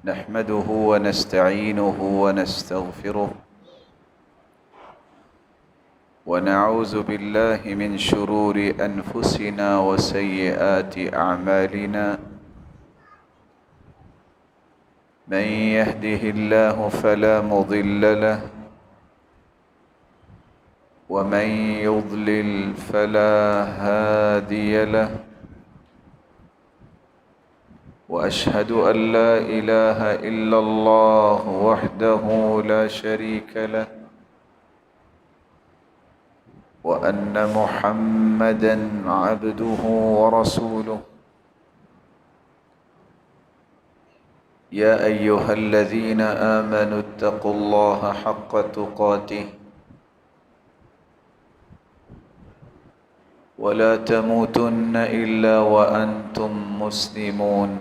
نحمده ونستعينه ونستغفره ونعوذ بالله من شرور أنفسنا وسيئات أعمالنا من يهده الله فلا مضل له ومن يضلل فلا هادي له وأشهد أن لا إله إلا الله وحده لا شريك له وأن محمدًا عبده ورسوله يا أيها الذين آمنوا اتقوا الله حق تقاته ولا تموتن إلا وأنتم مسلمون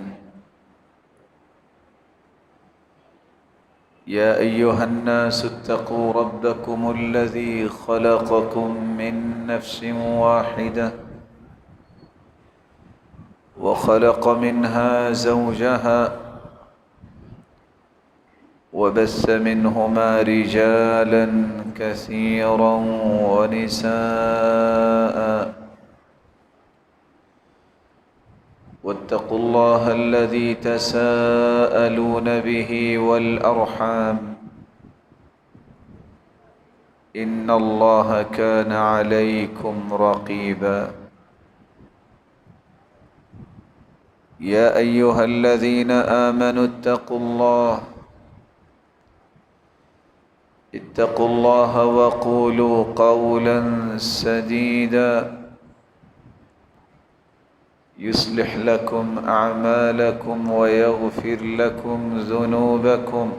يا أيها الناس اتقوا ربكم الذي خلقكم من نفس واحدة وخلق منها زوجها وبث منهما رجالا كثيرا ونساء واتقوا الله الذي تساءلون به والأرحام إن الله كان عليكم رقيبا يا أيها الذين آمنوا اتقوا الله وقولوا قولا سديدا يصلح لكم أعمالكم ويغفر لكم ذنوبكم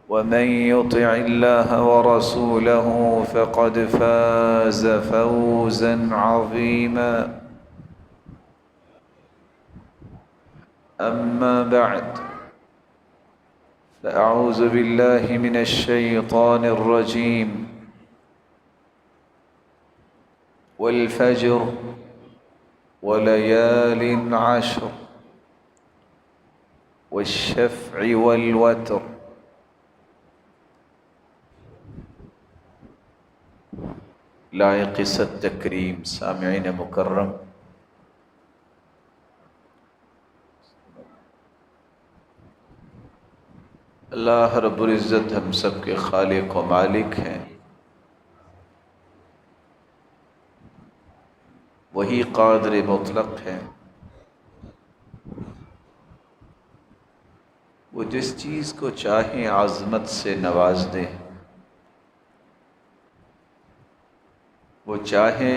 ومن يطع الله ورسوله فقد فاز فوزا عظيما أما بعد فأعوذ بالله من الشيطان الرجيم والفجر وليال عشر والشفع والوتر لائق صد تکریم سامعین مکرم، اللہ رب العزت ہم سب کے خالق و مالک ہیں۔ وہی قادر مطلق ہے، وہ جس چیز کو چاہیں عظمت سے نواز دے، وہ چاہے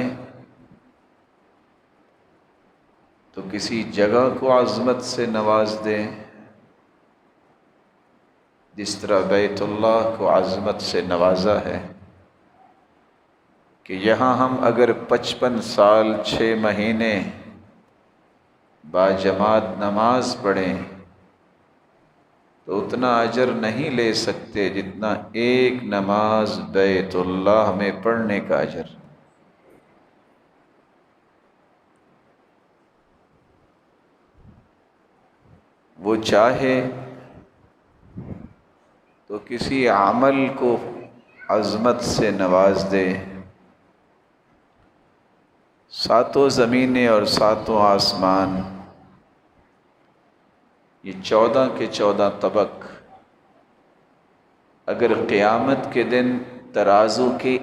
تو کسی جگہ کو عظمت سے نواز دے، جس طرح بیت اللہ کو عظمت سے نوازا ہے کہ یہاں ہم اگر 55 سال 6 مہینے باجماعت نماز پڑھیں تو اتنا اجر نہیں لے سکتے جتنا ایک نماز بیت اللہ میں پڑھنے کا اجر۔ وہ چاہے تو کسی عمل کو عظمت سے نواز دے، ساتوں زمینیں اور ساتوں آسمان، یہ 14 کے 14 طبق اگر قیامت کے دن ترازو کے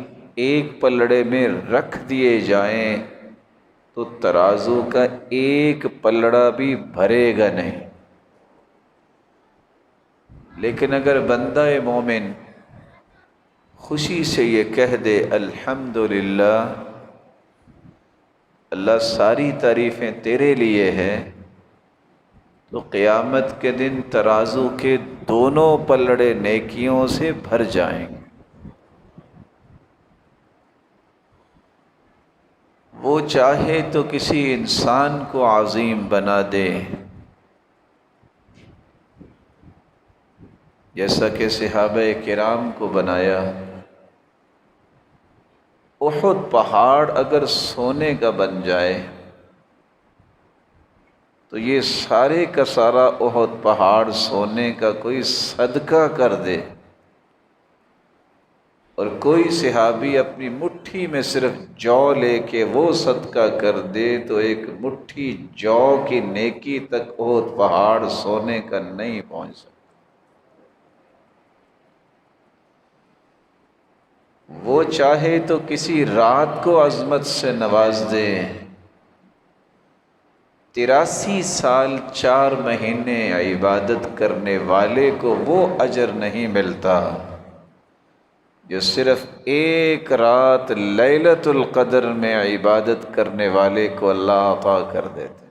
ایک پلڑے میں رکھ دیے جائیں تو ترازو کا ایک پلڑا بھی بھرے گا نہیں، لیکن اگر بندہ مومن خوشی سے یہ کہہ دے الحمدللہ اللہ ساری تعریفیں تیرے لیے ہیں، تو قیامت کے دن ترازو کے دونوں پلڑے نیکیوں سے بھر جائیں گے۔ وہ چاہے تو کسی انسان کو عظیم بنا دے، جیسا کہ صحابہ کرام کو بنایا۔ احد پہاڑ اگر سونے کا بن جائے تو یہ سارے کا سارا احد پہاڑ سونے کا کوئی صدقہ کر دے، اور کوئی صحابی اپنی مٹھی میں صرف جو لے کے وہ صدقہ کر دے تو ایک مٹھی جو کی نیکی تک احد پہاڑ سونے کا نہیں پہنچ سکتا۔ وہ چاہے تو کسی رات کو عظمت سے نواز دے، 83 سال 4 مہینے عبادت کرنے والے کو وہ اجر نہیں ملتا جو صرف ایک رات لیلۃ القدر میں عبادت کرنے والے کو اللہ عطا کر دیتے۔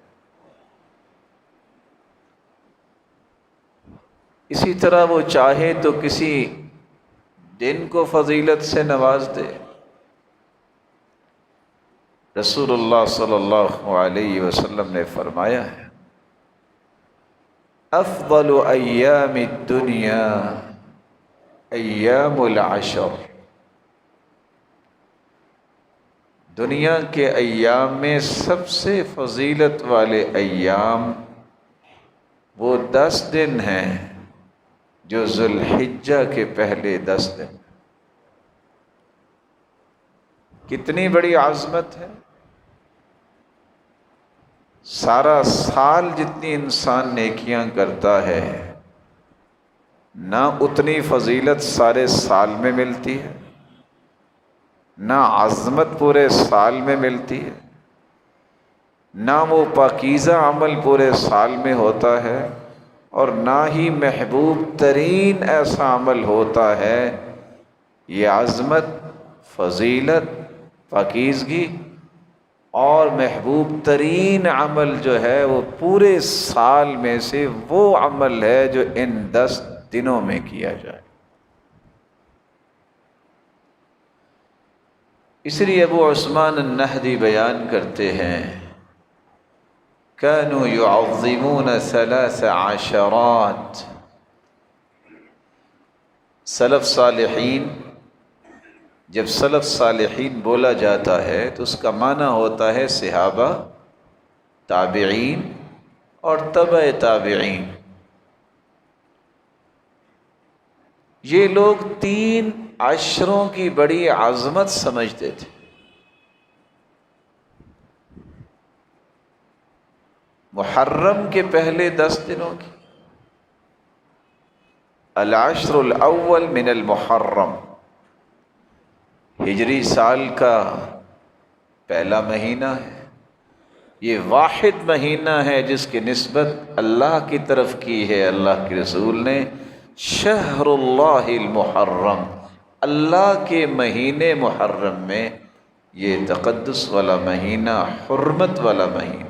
اسی طرح وہ چاہے تو کسی دن کو فضیلت سے نواز دے۔ رسول اللہ صلی اللہ علیہ وسلم نے فرمایا ہے، افضل ایام الدنیا ایام العشر، دنیا کے ایام میں سب سے فضیلت والے ایام وہ 10 دن ہیں جو ذو الحجہ کے پہلے 10 دن۔ کتنی بڑی عظمت ہے! سارا سال جتنی انسان نیکیاں کرتا ہے نہ اتنی فضیلت سارے سال میں ملتی ہے، نہ عظمت پورے سال میں ملتی ہے، نہ وہ پاکیزہ عمل پورے سال میں ہوتا ہے، اور نہ ہی محبوب ترین ایسا عمل ہوتا ہے۔ یہ عظمت، فضیلت، پاکیزگی اور محبوب ترین عمل جو ہے وہ پورے سال میں سے وہ عمل ہے جو ان 10 دنوں میں کیا جائے۔ اس لیے ابو عثمان النہدی بیان کرتے ہیں، كانوا يعظمون 3 عشرات، سلف صالحین، جب سلف صالحین بولا جاتا ہے تو اس کا معنی ہوتا ہے صحابہ، تابعین اور تبع تابعین۔ یہ لوگ 3 عشروں کی بڑی عظمت سمجھتے تھے۔ محرم کے پہلے 10 دنوں کی، العشر الاول من المحرم، ہجری سال کا پہلا مہینہ ہے۔ یہ واحد مہینہ ہے جس کی نسبت اللہ کی طرف کی ہے اللہ کے رسول نے، شہر اللہ المحرم، اللہ کے مہینے محرم میں یہ تقدس والا مہینہ، حرمت والا مہینہ۔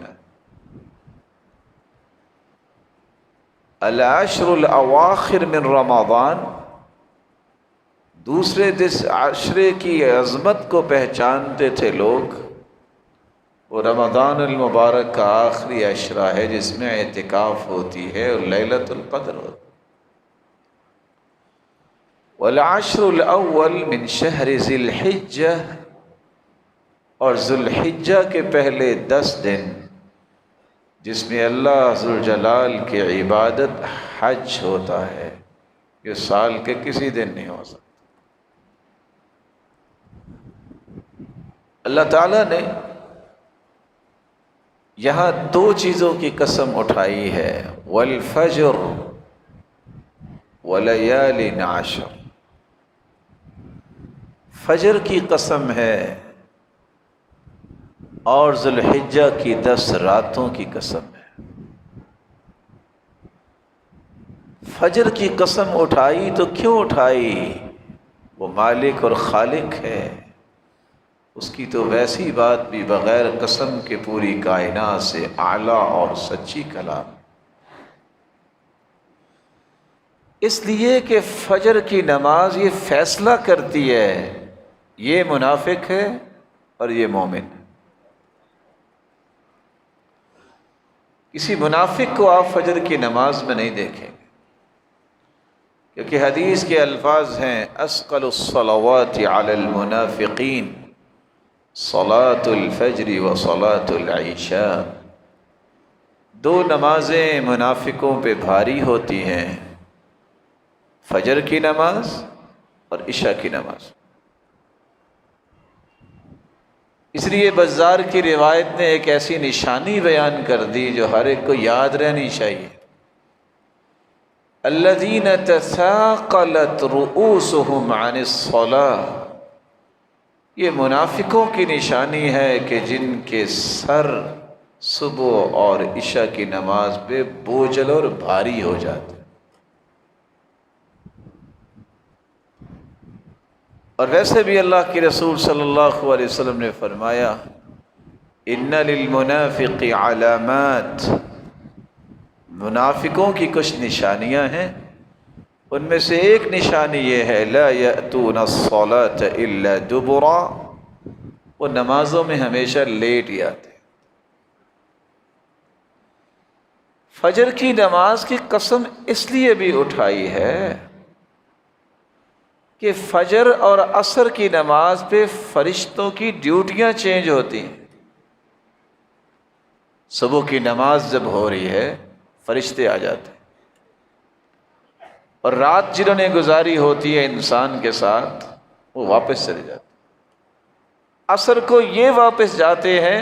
العشر الاواخر من رمضان، دوسرے 10 عشرے کی عظمت کو پہچانتے تھے لوگ، وہ رمضان المبارک کا آخری عشرہ ہے جس میں اعتکاف ہوتی ہے اور لیلۃ القدر ہوتی ہے۔ والعشر الاول من شہر ذی الحجہ، اور ذو الحجہ کے پہلے 10 دن جس میں اللہ ذوالجلال کی عبادت حج ہوتا ہے، یہ سال کے کسی دن نہیں ہو سکتا۔ اللہ تعالیٰ نے یہاں 2 چیزوں کی قسم اٹھائی ہے، والفجر ولیال عشر، فجر کی قسم ہے اور ذو الحجہ کی 10 راتوں کی قسم ہے۔ فجر کی قسم اٹھائی تو کیوں اٹھائی؟ وہ مالک اور خالق ہے، اس کی تو ویسی بات بھی بغیر قسم کے پوری کائنات سے اعلیٰ اور سچی کلام، اس لیے کہ فجر کی نماز یہ فیصلہ کرتی ہے یہ منافق ہے اور یہ مومن ہے۔ کسی منافق کو آپ فجر کی نماز میں نہیں دیکھیں گے، کیونکہ حدیث کے الفاظ ہیں، اثقل الصلوات علی المنافقین صلاۃ الفجر و صلاۃ العشاء، دو نمازیں منافقوں پہ بھاری ہوتی ہیں، فجر کی نماز اور عشاء کی نماز۔ اس لیے بزار کی روایت نے ایک ایسی نشانی بیان کر دی جو ہر ایک کو یاد رہنی چاہیے۔ الذین تثاقلت رؤوسهم عن الصلاة، یہ منافقوں کی نشانی ہے کہ جن کے سر صبح اور عشاء کی نماز پہ بوجھل اور بھاری ہو جاتے۔ اور ویسے بھی اللہ کے رسول صلی اللہ علیہ وسلم نے فرمایا ان للمنافق علامات، منافقوں کی کچھ نشانیاں ہیں، ان میں سے ایک نشانی یہ ہے لا یأتون الصلاة الا دبرا، وہ نمازوں میں ہمیشہ لیٹ ہی آتے۔ فجر کی نماز کی قسم اس لیے بھی اٹھائی ہے کہ فجر اور عصر کی نماز پہ فرشتوں کی ڈیوٹیاں چینج ہوتی ہیں۔ صبح کی نماز جب ہو رہی ہے فرشتے آ جاتے ہیں، اور رات جنہوں نے گزاری ہوتی ہے انسان کے ساتھ وہ واپس چلے جاتے ہیں۔ عصر کو یہ واپس جاتے ہیں،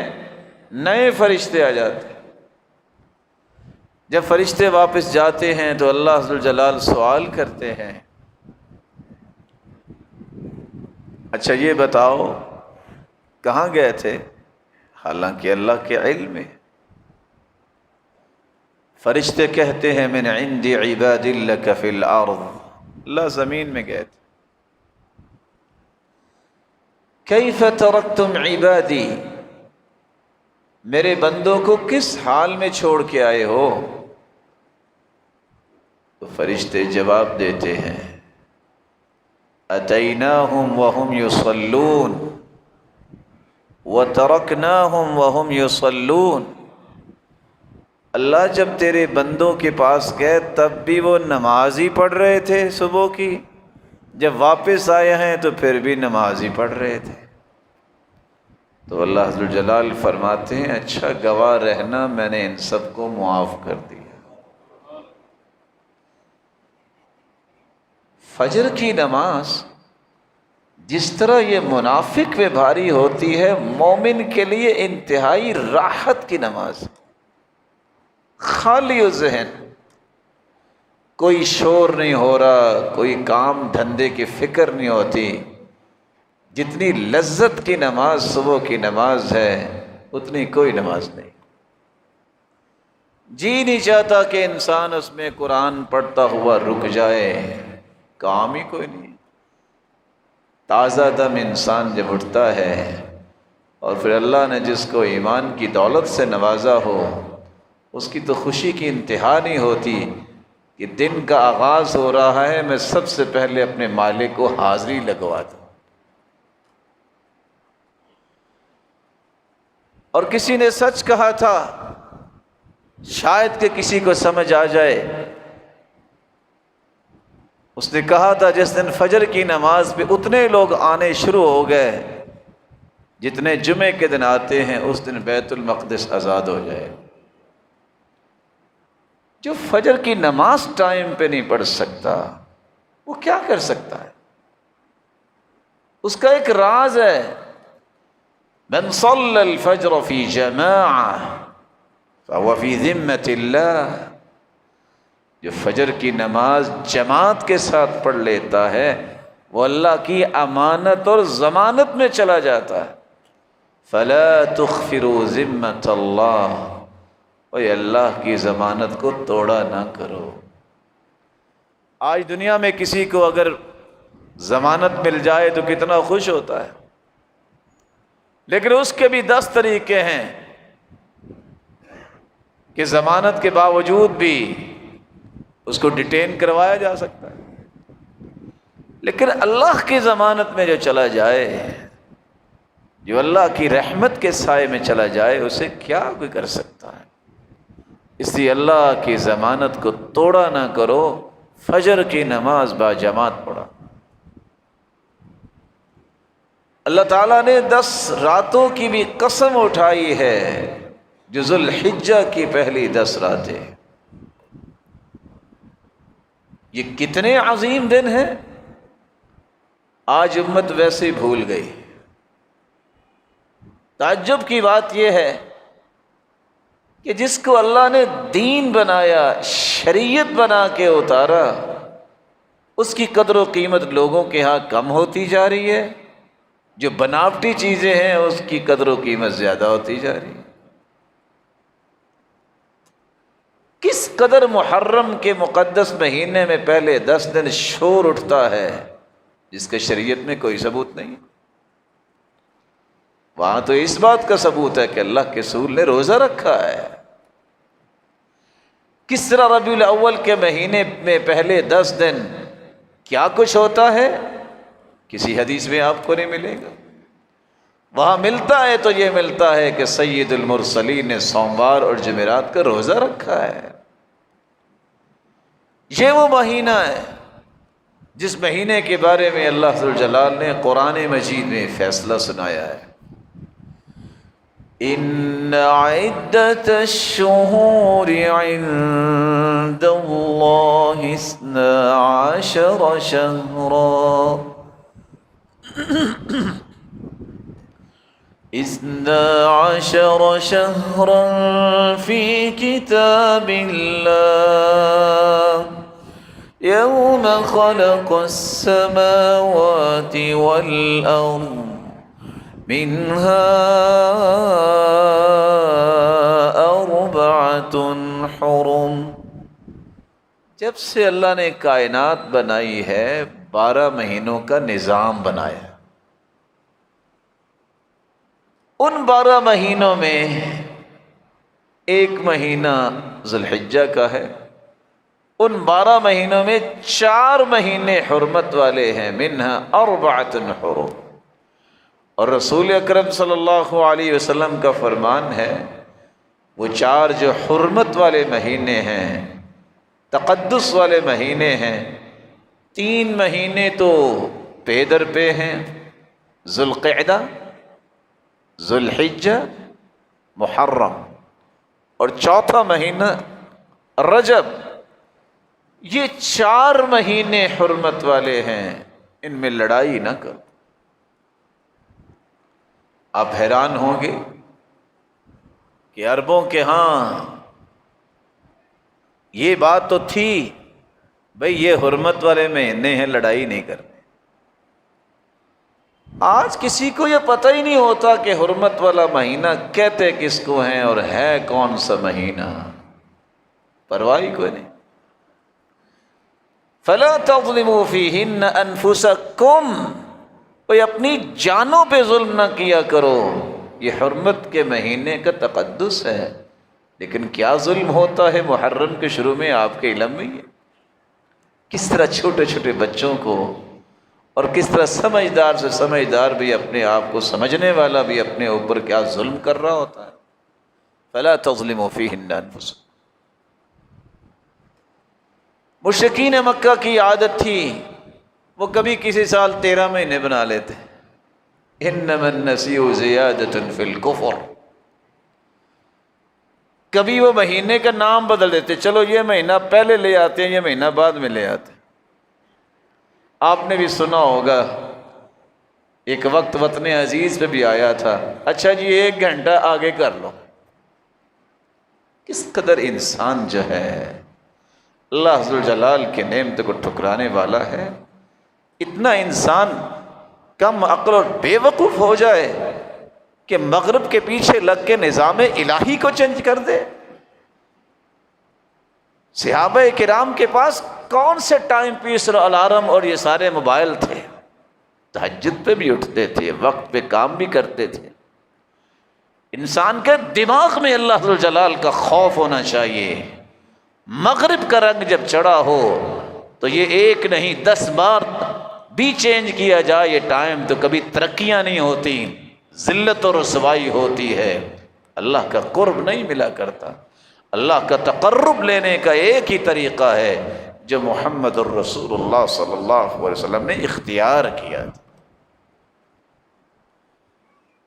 نئے فرشتے آ جاتے ہیں۔ جب فرشتے واپس جاتے ہیں تو اللہ ذوالجلال سوال کرتے ہیں اچھا یہ بتاؤ کہاں گئے تھے؟ حالانکہ اللہ کے علم میں۔ فرشتے کہتے ہیں من عند عباد لک فی الارض، اللہ زمین میں گئے تھے۔ کیف ترکتم عبادی، میرے بندوں کو کس حال میں چھوڑ کے آئے ہو؟ تو فرشتے جواب دیتے ہیں اتیناہم وہم یصلون وترکناہم وہم یصلون، اللہ جب تیرے بندوں کے پاس گئے تب بھی وہ نماز ہی پڑھ رہے تھے صبح کی، جب واپس آئے ہیں تو پھر بھی نماز ہی پڑھ رہے تھے۔ تو اللہ ذوالجلال فرماتے ہیں اچھا گواہ رہنا میں نے ان سب کو معاف کر دیا۔ فجر کی نماز جس طرح یہ منافق پہ بھاری ہوتی ہے، مومن کے لیے انتہائی راحت کی نماز، خالی و ذہن، کوئی شور نہیں ہو رہا، کوئی کام دھندے کی فکر نہیں ہوتی۔ جتنی لذت کی نماز صبح کی نماز ہے اتنی کوئی نماز نہیں۔ جی نہیں چاہتا کہ انسان اس میں قرآن پڑھتا ہوا رک جائے، کام ہی کوئی نہیں۔ تازہ دم انسان جب اٹھتا ہے اور پھر اللہ نے جس کو ایمان کی دولت سے نوازا ہو، اس کی تو خوشی کی انتہا نہیں ہوتی کہ دن کا آغاز ہو رہا ہے، میں سب سے پہلے اپنے مالک کو حاضری لگوا دوں۔ اور کسی نے سچ کہا تھا، شاید کہ کسی کو سمجھ آ جائے، اس نے کہا تھا جس دن فجر کی نماز پہ اتنے لوگ آنے شروع ہو گئے جتنے جمعے کے دن آتے ہیں، اس دن بیت المقدس آزاد ہو جائے۔ جو فجر کی نماز ٹائم پہ نہیں پڑھ سکتا وہ کیا کر سکتا ہے؟ اس کا ایک راز ہے، من صلی الفجر فی جماعہ فهو فی ذمۃ اللہ، جو فجر کی نماز جماعت کے ساتھ پڑھ لیتا ہے وہ اللہ کی امانت اور ضمانت میں چلا جاتا ہے۔ فلا تخفروا ذمۃ اللہ، اوے اللہ کی ضمانت کو توڑا نہ کرو۔ آج دنیا میں کسی کو اگر ضمانت مل جائے تو کتنا خوش ہوتا ہے، لیکن اس کے بھی 10 طریقے ہیں کہ ضمانت کے باوجود بھی اس کو ڈیٹین کروایا جا سکتا ہے۔ لیکن اللہ کی ضمانت میں جو چلا جائے، جو اللہ کی رحمت کے سائے میں چلا جائے، اسے کیا کوئی کر سکتا ہے؟ اس لیے اللہ کی ضمانت کو توڑا نہ کرو، فجر کی نماز با جماعت پڑھا۔ اللہ تعالیٰ نے 10 راتوں کی بھی قسم اٹھائی ہے جو ذوالحجہ کی پہلی 10 راتیں، یہ کتنے عظیم دن ہیں، آج امت ویسے ہی بھول گئی۔ تعجب کی بات یہ ہے کہ جس کو اللہ نے دین بنایا، شریعت بنا کے اتارا، اس کی قدر و قیمت لوگوں کے ہاں کم ہوتی جا رہی ہے، جو بناوٹی چیزیں ہیں اس کی قدر و قیمت زیادہ ہوتی جا رہی ہے۔ کس قدر محرم کے مقدس مہینے میں پہلے 10 دن شور اٹھتا ہے جس کے شریعت میں کوئی ثبوت نہیں۔ وہاں تو اس بات کا ثبوت ہے کہ اللہ کے رسول نے روزہ رکھا ہے۔ کس طرح ربیع الاول کے مہینے میں پہلے 10 دن کیا کچھ ہوتا ہے، کسی حدیث میں آپ کو نہیں ملے گا۔ وہاں ملتا ہے تو یہ ملتا ہے کہ سید المرسلین نے سوموار اور جمعرات کا روزہ رکھا ہے۔ یہ وہ مہینہ ہے جس مہینے کے بارے میں اللہ ذوالجلال نے قرآن مجید میں فیصلہ سنایا ہے۔ ان عدت الشہور عند اللہ 12 شہرا 12 شہرا فی کتاب اللہ یوم خلق السماوات والارض منها 4 حرم۔ جب سے اللہ نے کائنات بنائی ہے 12 مہینوں کا نظام بنایا۔ ان 12 مہینوں میں ایک مہینہ ذوالحجہ کا ہے، ان 12 مہینوں میں 4 مہینے حرمت والے ہیں، منها 4 حرم۔ اور رسول اکرم صلی اللہ علیہ وسلم کا فرمان ہے وہ 4 جو حرمت والے مہینے ہیں، تقدس والے مہینے ہیں، 3 مہینے تو پے در پے ہیں، ذوالقعدہ، ذوالحجہ، محرم، اور 4تھا مہینہ رجب۔ یہ 4 مہینے حرمت والے ہیں، ان میں لڑائی نہ کرو۔ آپ حیران ہوں گے کہ عربوں کے ہاں یہ بات تو تھی، بھئی یہ حرمت والے مہینے ہیں، لڑائی نہیں کرتے۔ آج کسی کو یہ پتہ ہی نہیں ہوتا کہ حرمت والا مہینہ کہتے کس کو ہیں اور ہے کون سا مہینہ، پرواہ ہی کوئی نہیں۔ فَلَا تَظْلِمُوا فِيهِنَّ أَنفُسَكُمْ، کوئی اپنی جانوں پہ ظلم نہ کیا کرو، یہ حرمت کے مہینے کا تقدس ہے۔ لیکن کیا ظلم ہوتا ہے محرم کے شروع میں، آپ کے علم میں ہے کس طرح چھوٹے چھوٹے بچوں کو، اور کس طرح سمجھدار سے سمجھدار بھی، اپنے آپ کو سمجھنے والا بھی اپنے اوپر کیا ظلم کر رہا ہوتا ہے۔ فَلَا تَظْلِمُوا فِيهِنَّ أَنفُسَكُمْ۔ مشرکین مکہ کی عادت تھی، وہ کبھی کسی سال 13 مہینے بنا لیتے، انما النسیء زیادۃ فی الکفر۔ کبھی وہ مہینے کا نام بدل دیتے، چلو یہ مہینہ پہلے لے آتے ہیں، یہ مہینہ بعد میں لے آتے ہیں۔ آپ نے بھی سنا ہوگا ایک وقت وطن عزیز پہ بھی آیا تھا، اچھا جی 1 گھنٹہ آگے کر لو۔ کس قدر انسان جو ہے اللہ ذوالجلال کے نعمت کو ٹھکرانے والا ہے، اتنا انسان کم عقل اور بے وقوف ہو جائے کہ مغرب کے پیچھے لگ کے نظام الہی کو چینج کر دے۔ صحابہ کرام کے پاس کون سے ٹائم پیس اور الارم اور یہ سارے موبائل تھے، تہجد پہ بھی اٹھتے تھے، وقت پہ کام بھی کرتے تھے۔ انسان کے دماغ میں اللہ ذوالجلال کا خوف ہونا چاہیے۔ مغرب کا رنگ جب چڑھا ہو تو یہ 1 نہیں 10 بار بھی چینج کیا جائے یہ ٹائم، تو کبھی ترقیاں نہیں ہوتی، ذلت اور رسوائی ہوتی ہے، اللہ کا قرب نہیں ملا کرتا۔ اللہ کا تقرب لینے کا ایک ہی طریقہ ہے جو محمد الرسول اللہ صلی اللہ علیہ وسلم نے اختیار کیا تھا۔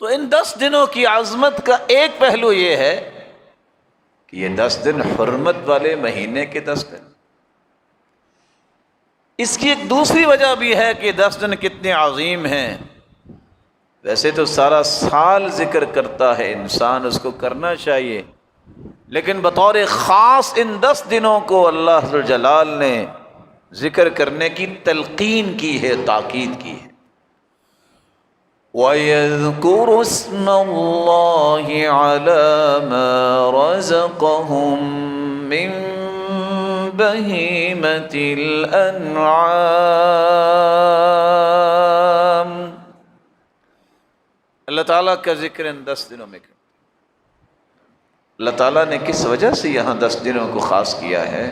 تو ان 10 دنوں کی عظمت کا ایک پہلو یہ ہے کہ یہ 10 دن حرمت والے مہینے کے 10 دن۔ اس کی ایک دوسری وجہ بھی ہے کہ 10 دن کتنے عظیم ہیں۔ ویسے تو سارا سال ذکر کرتا ہے انسان، اس کو کرنا چاہیے، لیکن بطور خاص ان 10 دنوں کو اللہ ذو الجلال نے ذکر کرنے کی تلقین کی ہے، تاکید کی ہے۔ وَيَذْكُرُ اسْمَ اللَّهِ عَلَى مَا رَزَقَهُم مِّن بَهِيمَةِ الْأَنْعَامِ۔ اللہ تعالیٰ کا ذکر ان 10 دنوں میں کرتا۔ اللہ تعالیٰ نے کس وجہ سے یہاں 10 دنوں کو خاص کیا ہے؟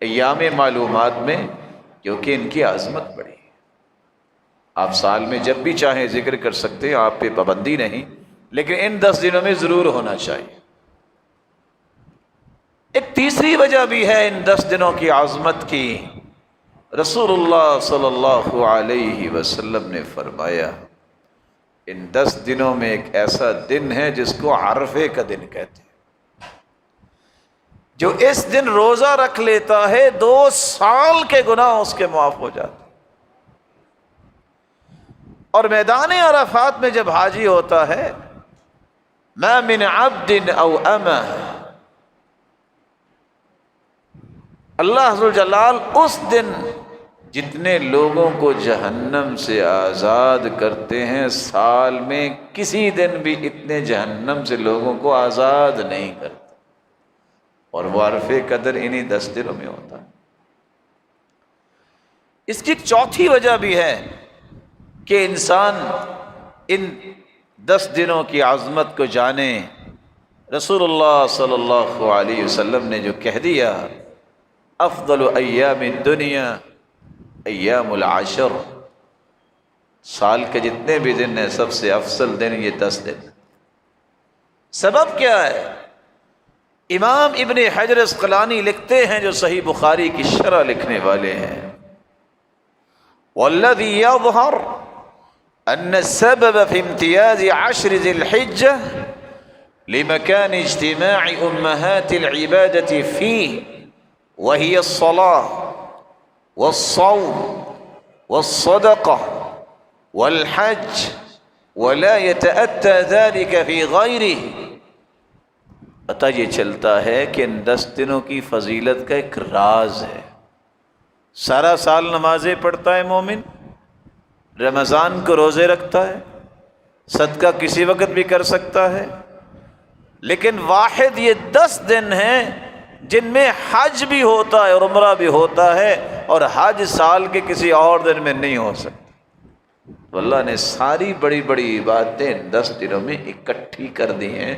ایام معلومات میں، کیونکہ ان کی عظمت بڑی ہے۔ آپ سال میں جب بھی چاہیں ذکر کر سکتے ہیں، آپ پہ پابندی نہیں، لیکن ان 10 دنوں میں ضرور ہونا چاہیے۔ ایک تیسری وجہ بھی ہے ان 10 دنوں کی عظمت کی۔ رسول اللہ صلی اللہ علیہ وسلم نے فرمایا ان 10 دنوں میں ایک ایسا دن ہے جس کو عرفے کا دن کہتے ہیں۔ جو اس دن روزہ رکھ لیتا ہے 2 سال کے گناہ اس کے معاف ہو جاتے ہیں۔ اور میدان عرفات میں جب حاجی ہوتا ہے، ما من عبد او امہ، اللہ ذو الجلال اس دن جتنے لوگوں کو جہنم سے آزاد کرتے ہیں، سال میں کسی دن بھی اتنے جہنم سے لوگوں کو آزاد نہیں کرتے، اور وہ عرفے کا دن انہی 10 دنوں میں ہوتا ہے۔ اس کی ایک چوتھی وجہ بھی ہے کہ انسان ان 10 دنوں کی عظمت کو جانے۔ رسول اللہ صلی اللہ علیہ وسلم نے جو کہہ دیا، افضل ایام الدنیا ایام العشر، سال کے جتنے بھی دن ہیں سب سے افضل دن یہ 10 دن۔ سبب کیا ہے؟ امام ابن حجر اسقلانی لکھتے ہیں، جو صحیح بخاری کی شرح لکھنے والے ہیں، والذی یظہر ان السبب فی امتیاز 10 ذی الحجہ لمکان اجتماع امہات العبادة فیہ وہی الصلاة والصوم والصدقة والحج ولا يتأتى ذلك في غيره۔ پتہ یہ چلتا ہے کہ ان 10 دنوں کی فضیلت کا ایک راز ہے۔ سارا سال نمازیں پڑھتا ہے مومن، رمضان کو روزے رکھتا ہے، صدقہ کسی وقت بھی کر سکتا ہے، لیکن واحد یہ 10 دن ہیں جن میں حج بھی ہوتا ہے اور عمرہ بھی ہوتا ہے، اور حج سال کے کسی اور دن میں نہیں ہو سکتا۔ تو اللہ نے ساری بڑی بڑی عبادتیں 10 دنوں میں اکٹھی کر دی ہیں،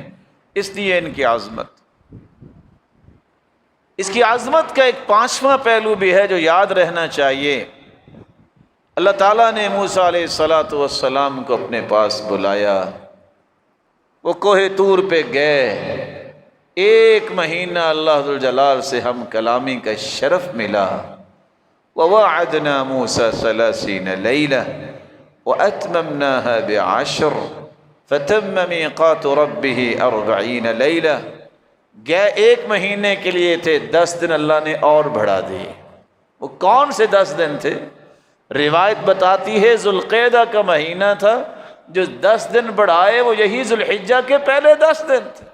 اس لیے ان کی عظمت۔ اس کی عظمت کا ایک 5واں پہلو بھی ہے جو یاد رہنا چاہیے۔ اللہ تعالیٰ نے موسیٰ علیہ السلام کو اپنے پاس بلایا، وہ کوہ طور پہ گئے، 1 مہینہ اللہ ذو الجلال سے ہم کلامی کا شرف ملا۔ وَوَعَدْنَا مُوسَىٰ 30 لَيْلَةً وَأَتْمَمْنَاهَا ب10 فَتَمَّ مِيقَاتُ رَبِّهِ 40 لَيْلَةً۔ گئے 1 مہینے کے لیے تھے، 10 دن اللہ نے اور بڑھا دیے۔ وہ کون سے 10 دن تھے؟ روایت بتاتی ہے ذوالقعدہ کا مہینہ تھا، جو 10 دن بڑھائے وہ یہی ذوالحجہ کے پہلے 10 دن تھے۔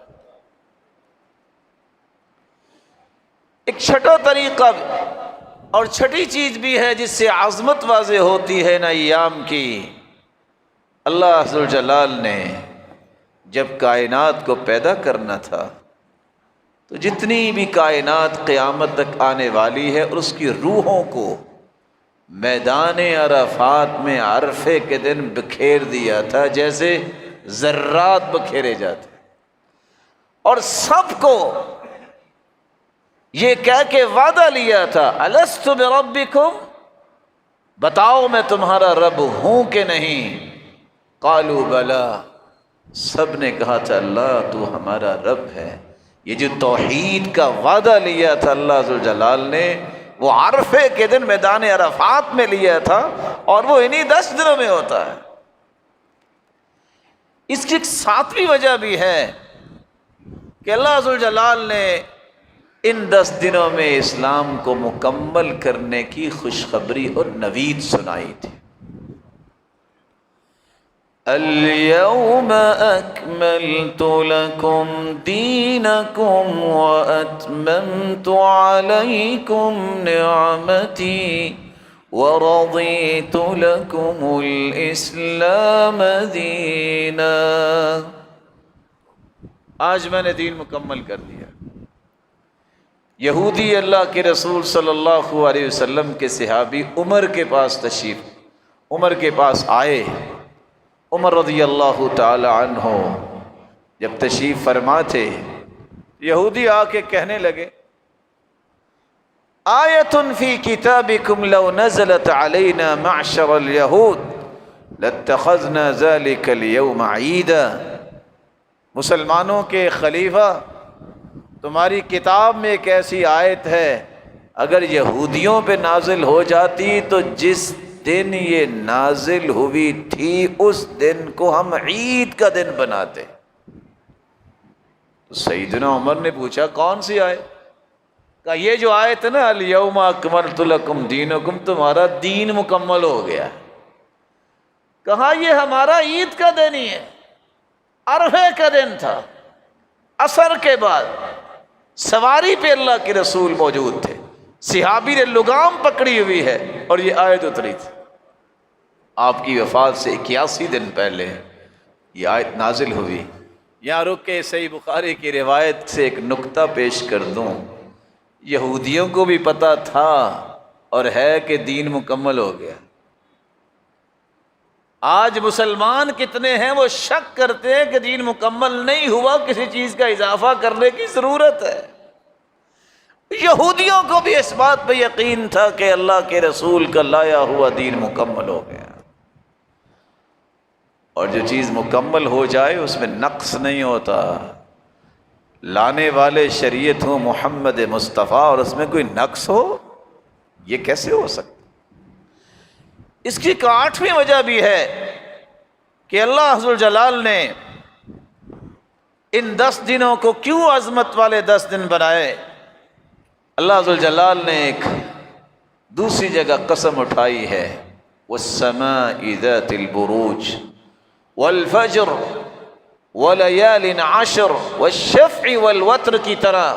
ایک چھٹا طریقہ اور چھٹی چیز بھی ہے جس سے عظمت واضح ہوتی ہے ان ایام کی۔ اللہ ذو الجلال نے جب کائنات کو پیدا کرنا تھا تو جتنی بھی کائنات قیامت تک آنے والی ہے اور اس کی روحوں کو میدان عرفات میں عرفے کے دن بکھیر دیا تھا، جیسے ذرات بکھیرے جاتے، اور سب کو یہ کہہ کے وعدہ لیا تھا، الست بربکم، بتاؤ میں تمہارا رب ہوں کہ نہیں؟ قالوا بلا، سب نے کہا تھا اللہ تو ہمارا رب ہے۔ یہ جو توحید کا وعدہ لیا تھا اللہ ذوالجلال نے، وہ عرفے کے دن میدان عرفات میں لیا تھا، اور وہ انہی 10 دنوں میں ہوتا ہے۔ اس کی ایک 7ویں وجہ بھی ہے کہ اللہ ذوالجلال نے ان 10 دنوں میں اسلام کو مکمل کرنے کی خوشخبری اور نوید سنائی تھی۔ اليوم اکملت لکم دینکم واتممت علیکم نعمتی ورضیت لکم الاسلام دینا۔ آج میں نے دین مکمل کر دیا۔ یہودی اللہ کے رسول صلی اللہ علیہ وسلم کے صحابی عمر کے پاس آئے۔ عمر رضی اللہ تعالی عنہ جب تشریف فرما تھے، یہودی آ کے کہنے لگے، آیۃ فی کتابکم لو نزلت علینا معشر الیہود لاتخذنا ذلک اليوم عیدا۔ مسلمانوں کے خلیفہ، تمہاری کتاب میں ایک ایسی آیت ہے، اگر یہودیوں پہ نازل ہو جاتی تو جس دن یہ نازل ہوئی تھی اس دن کو ہم عید کا دن بناتے۔ تو سیدنا عمر نے پوچھا کون سی آیت؟ کہا یہ جو آیت ہے نا، الیوم اکملت لکم دینکم، تمہارا دین مکمل ہو گیا۔ کہا یہ ہمارا عید کا دن ہی ہے، عرفے کا دن تھا، عصر کے بعد سواری پہ اللہ کے رسول موجود تھے، صحابی نے لگام پکڑی ہوئی ہے اور یہ آیت اتری تھی۔ آپ کی وفات سے 81 دن پہلے یہ آیت نازل ہوئی۔ یہاں رک کے صحیح بخاری کی روایت سے ایک نکتہ پیش کر دوں، یہودیوں کو بھی پتہ تھا اور ہے کہ دین مکمل ہو گیا۔ آج مسلمان کتنے ہیں وہ شک کرتے ہیں کہ دین مکمل نہیں ہوا، کسی چیز کا اضافہ کرنے کی ضرورت ہے۔ یہودیوں کو بھی اس بات پہ یقین تھا کہ اللہ کے رسول کا لایا ہوا دین مکمل ہو گیا، اور جو چیز مکمل ہو جائے اس میں نقص نہیں ہوتا۔ لانے والے شریعت ہو محمد مصطفیٰ اور اس میں کوئی نقص ہو، یہ کیسے ہو سکتا؟ اس کی ایک 8ویں وجہ بھی ہے کہ اللہ ذوالجلال نے ان 10 دنوں کو کیوں عظمت والے 10 دن بنائے۔ اللہ ذوالجلال نے ایک دوسری جگہ قسم اٹھائی ہے، والسماء ذات البروج والفجر ولیال عشر والشفع والوتر کی طرح،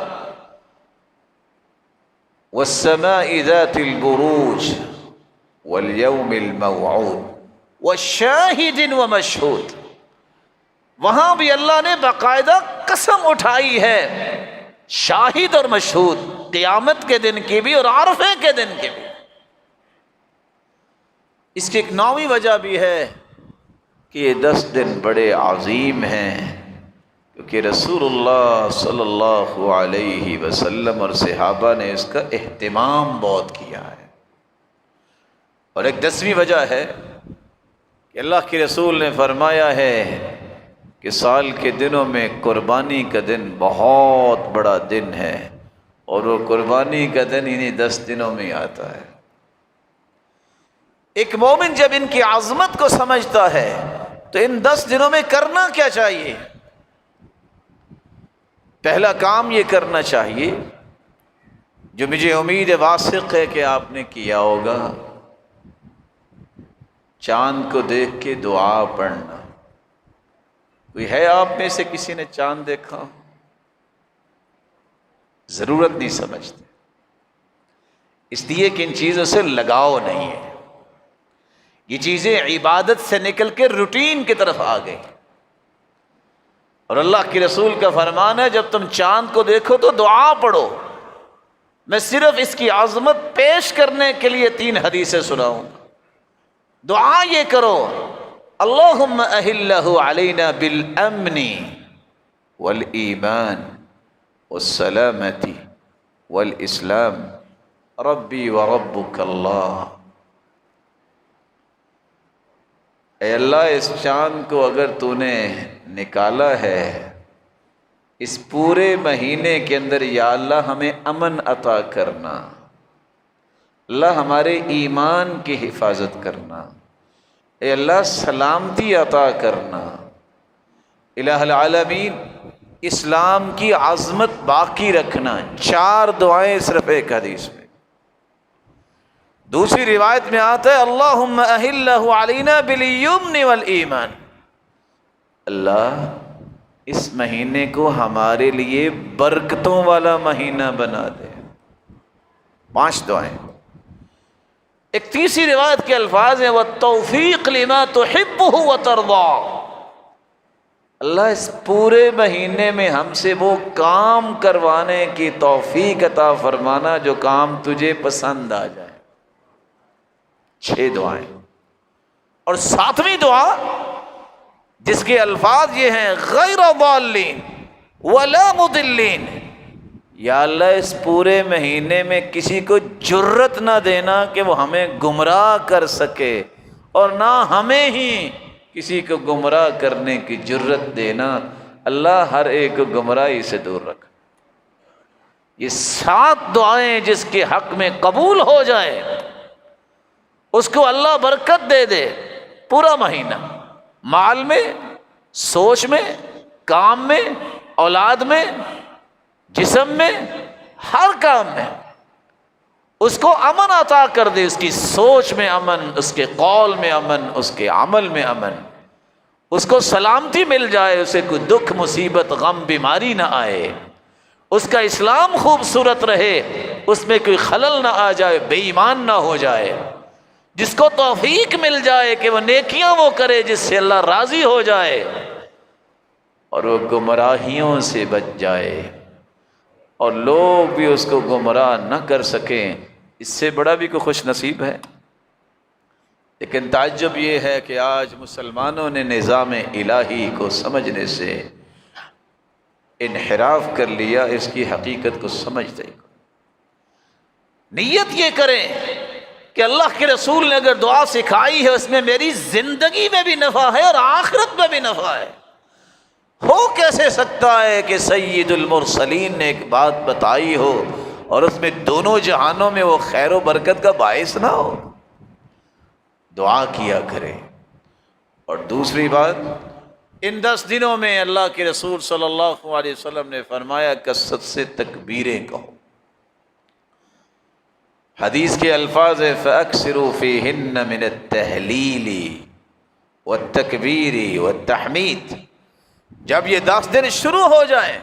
والسماء ذات البروج والیوم الموعود والشاہد ومشہود۔ وہاں بھی اللہ نے باقاعدہ قسم اٹھائی ہے، شاہد اور مشہود، قیامت کے دن کی بھی اور عرفے کے دن کی بھی۔ اس کی ایک 9ویں وجہ بھی ہے کہ یہ 10 دن بڑے عظیم ہیں، کیونکہ رسول اللہ صلی اللہ علیہ وسلم اور صحابہ نے اس کا اہتمام بہت کیا ہے۔ اور ایک 10ویں وجہ ہے کہ اللہ کے رسول نے فرمایا ہے کہ سال کے دنوں میں قربانی کا دن بہت بڑا دن ہے، اور وہ قربانی کا دن انہی 10 دنوں میں آتا ہے۔ ایک مومن جب ان کی عظمت کو سمجھتا ہے تو ان 10 دنوں میں کرنا کیا چاہیے؟ پہلا کام یہ کرنا چاہیے جو مجھے امید واثق ہے کہ آپ نے کیا ہوگا، چاند کو دیکھ کے دعا پڑھنا۔ کوئی ہے آپ میں سے کسی نے چاند دیکھا؟ ضرورت نہیں سمجھتے، اس لیے کہ ان چیزوں سے لگاؤ نہیں ہے۔ یہ چیزیں عبادت سے نکل کے روٹین کی طرف آ گئی، اور اللہ کے رسول کا فرمان ہے جب تم چاند کو دیکھو تو دعا پڑھو۔ میں صرف اس کی عظمت پیش کرنے کے لیے 3 حدیثیں سناؤں گا۔ دعا یہ کرو، اللہم اہلہ علینا بالامن والایمان والسلامتی والاسلام ربی وربک اللہ۔ اے اللہ، اس چاند کو اگر تو نے نکالا ہے اس پورے مہینے کے اندر، یا اللہ ہمیں امن عطا کرنا، اللہ ہمارے ایمان کی حفاظت کرنا، اے اللہ سلامتی عطا کرنا۔ الہ العالمین، اسلام کی عظمت باقی رکھنا. 4 دعائیں صرف ایک حدیث میں. دوسری روایت میں آتا ہے اللہم اہلہ علینا بالیمن والایمان. اللہ اس مہینے کو ہمارے لیے برکتوں والا مہینہ بنا دے. 5 دعائیں. ایک تیسری روایت کے الفاظ ہیں والتوفیق لما تحبہ وترضى. اللہ اس پورے مہینے میں ہم سے وہ کام کروانے کی توفیق عطا فرمانا جو کام تجھے پسند آ جائے. 6 دعائیں. اور 7ویں دعا جس کے الفاظ یہ ہیں غیر ضالین ولا مضلین. یا اللہ اس پورے مہینے میں کسی کو جرت نہ دینا کہ وہ ہمیں گمراہ کر سکے اور نہ ہمیں ہی کسی کو گمراہ کرنے کی جرت دینا. اللہ ہر ایک کو گمراہی سے دور رکھ. یہ 7 دعائیں جس کے حق میں قبول ہو جائے اس کو اللہ برکت دے دے. پورا مہینہ مال میں، سوچ میں، کام میں، اولاد میں، جسم میں، ہر کام میں اس کو امن عطا کر دے. اس کی سوچ میں امن، اس کے قول میں امن، اس کے عمل میں امن. اس کو سلامتی مل جائے، اسے کوئی دکھ مصیبت غم بیماری نہ آئے. اس کا اسلام خوبصورت رہے، اس میں کوئی خلل نہ آ جائے، بے ایمان نہ ہو جائے. جس کو توفیق مل جائے کہ وہ نیکیاں وہ کرے جس سے اللہ راضی ہو جائے اور وہ گمراہیوں سے بچ جائے اور لوگ بھی اس کو گمراہ نہ کر سکیں. اس سے بڑا بھی کوئی خوش نصیب ہے. لیکن تعجب یہ ہے کہ آج مسلمانوں نے نظام الہی کو سمجھنے سے انحراف کر لیا. اس کی حقیقت کو سمجھتے ہی نیت یہ کریں کہ اللہ کے رسول نے اگر دعا سکھائی ہے اس میں میری زندگی میں بھی نفع ہے اور آخرت میں بھی نفع ہے. ہو کیسے سکتا ہے کہ سید المرسلین نے ایک بات بتائی ہو اور اس میں دونوں جہانوں میں وہ خیر و برکت کا باعث نہ ہو. دعا کیا کرے. اور دوسری بات، ان 10 دنوں میں اللہ کے رسول صلی اللہ علیہ وسلم نے فرمایا کثرت سے تکبیریں کہو. حدیث کے الفاظ ہیں فَأَكْثِرُوا فِيهِنَّ مِنَ التَّهْلِيلِ وَالتَّكْبِيرِ وَالتَّحْمِيدِ. جب یہ 10 دن شروع ہو جائیں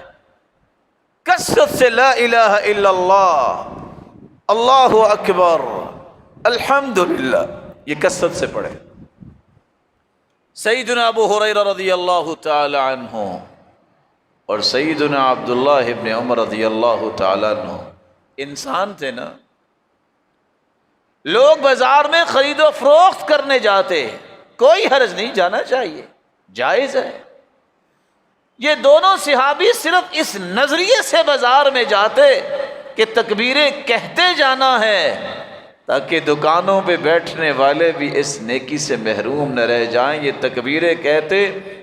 کثرت سے لا الہ الا اللہ، اللہ اکبر، الحمدللہ، یہ کثرت سے پڑھیں. سیدنا ابو ہریرہ رضی اللہ تعالی عنہ اور سیدنا عبداللہ ابن عمر رضی اللہ تعالی عنہ انسان تھے نا. لوگ بازار میں خرید و فروخت کرنے جاتے، کوئی حرج نہیں، جانا چاہیے، جائز ہے. یہ دونوں صحابی صرف اس نظریے سے بازار میں جاتے کہ تکبیریں کہتے جانا ہے تاکہ دکانوں پہ بیٹھنے والے بھی اس نیکی سے محروم نہ رہ جائیں. یہ تکبیریں کہتے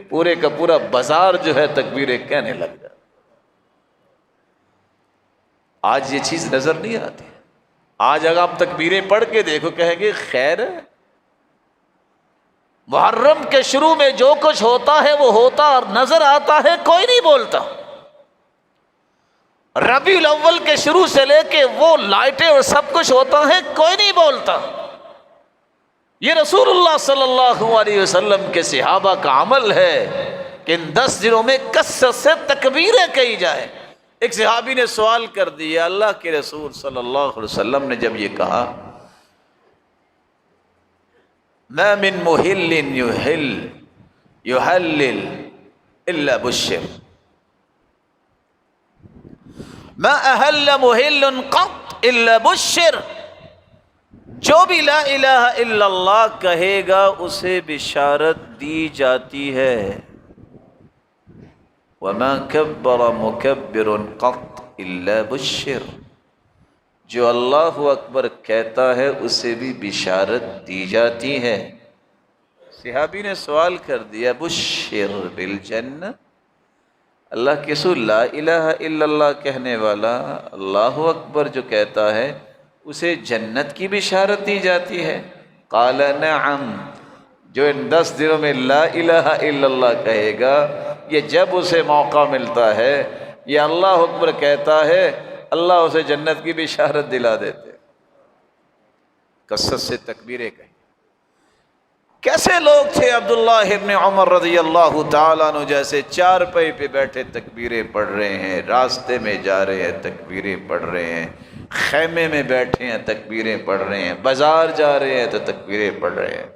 پورے کا پورا بازار جو ہے تکبیریں کہنے لگ جائے. آج یہ چیز نظر نہیں آتی. آج اگر آپ تکبیریں پڑھ کے دیکھو کہیں گے خیر ہے. محرم کے شروع میں جو کچھ ہوتا ہے وہ ہوتا اور نظر آتا ہے، کوئی نہیں بولتا. ربیع الاول کے شروع سے لے کے وہ لائٹیں اور سب کچھ ہوتا ہے، کوئی نہیں بولتا. یہ رسول اللہ صلی اللہ علیہ وسلم کے صحابہ کا عمل ہے کہ ان 10 دنوں میں کثرت سے تکبیریں کہی جائے. ایک صحابی نے سوال کر دیا، اللہ کے رسول صلی اللہ علیہ وسلم نے جب یہ کہا ما من محل يحلل الا بشر، ما احل محل قط الا بشر، جو بھی لا الہ الا اللہ کہے گا اسے بشارت دی جاتی ہے. وما كبر مكبر قط الا بشر، جو اللہ اکبر کہتا ہے اسے بھی بشارت دی جاتی ہے. صحابی نے سوال کر دیا بشر بالجنہ، اللہ کے رسول لا الہ الا اللہ کہنے والا اللہ اکبر جو کہتا ہے اسے جنت کی بشارت دی جاتی ہے؟ قال نعم، جو ان 10 دنوں میں لا الہ الا اللہ کہے گا یہ جب اسے موقع ملتا ہے یہ اللہ اکبر کہتا ہے، اللہ اسے جنت کی بشارت دلا دیتے۔ کثرت سے تکبیریں کہیں۔ کیسے لوگ تھے عبداللہ ابن عمر رضی اللہ تعالیٰ عنہ جیسے، چارپائی پہ بیٹھے تکبیریں پڑھ رہے ہیں، راستے میں جا رہے ہیں تکبیریں پڑھ رہے ہیں، خیمے میں بیٹھے ہیں تکبیریں پڑھ رہے ہیں، بازار جا رہے ہیں تو تکبیریں پڑھ رہے ہیں۔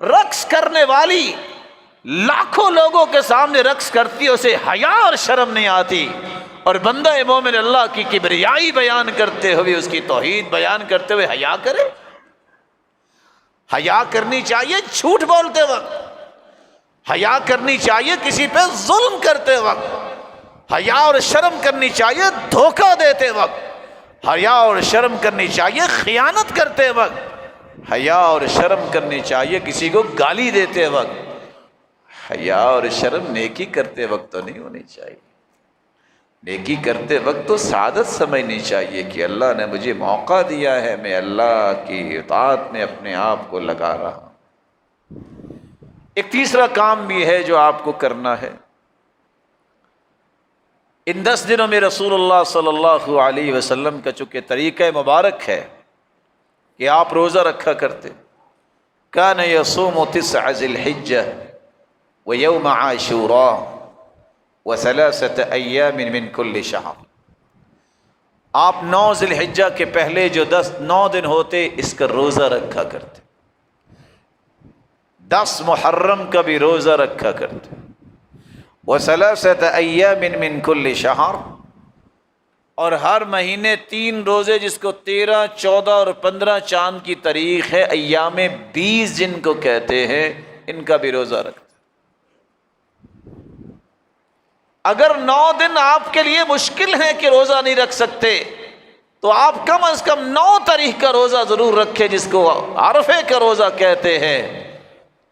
رقص کرنے والی لاکھوں لوگوں کے سامنے رقص کرتی ہے، اسے حیا اور شرم نہیں آتی، اور بندہ مومن اللہ کی کبریائی بیان کرتے ہوئے، اس کی توحید بیان کرتے ہوئے حیا کرے۔ حیا کرنی چاہیے جھوٹ بولتے وقت، حیا کرنی چاہیے کسی پہ ظلم کرتے وقت، حیا اور شرم کرنی چاہیے دھوکہ دیتے وقت، حیا اور شرم کرنی چاہیے خیانت کرتے وقت، حیا اور شرم کرنی چاہیے کسی کو گالی دیتے وقت۔ حیا اور شرم نیکی کرتے وقت تو نہیں ہونی چاہیے، نیکی کرتے وقت تو سعادت سمجھنی چاہیے کہ اللہ نے مجھے موقع دیا ہے، میں اللہ کی اطاعت میں اپنے آپ کو لگا رہا ہوں۔ ایک تیسرا کام بھی ہے جو آپ کو کرنا ہے۔ ان 10 دنوں میں رسول اللہ صلی اللہ علیہ وسلم کا چونکہ طریقہ مبارک ہے کہ آپ روزہ رکھا کرتے، کان یصوم 9 ذی الحجہ ویوم عاشوراء وثلاثة ایام من کل شہر۔ آپ 9 ذی الحجہ کے پہلے جو 9 دن ہوتے اس کا روزہ رکھا کرتے، 10 محرم کا بھی روزہ رکھا کرتے، وثلاثة ایام من کل شہر، اور ہر مہینے 3 روزے جس کو 13، 14 اور 15 چاند کی تاریخ ہے، ایام 20 جن کو کہتے ہیں، ان کا بھی روزہ رکھتے۔ اگر 9 دن آپ کے لیے مشکل ہے کہ روزہ نہیں رکھ سکتے تو آپ کم از کم 9 تاریخ کا روزہ ضرور رکھیں، جس کو عرفے کا روزہ کہتے ہیں،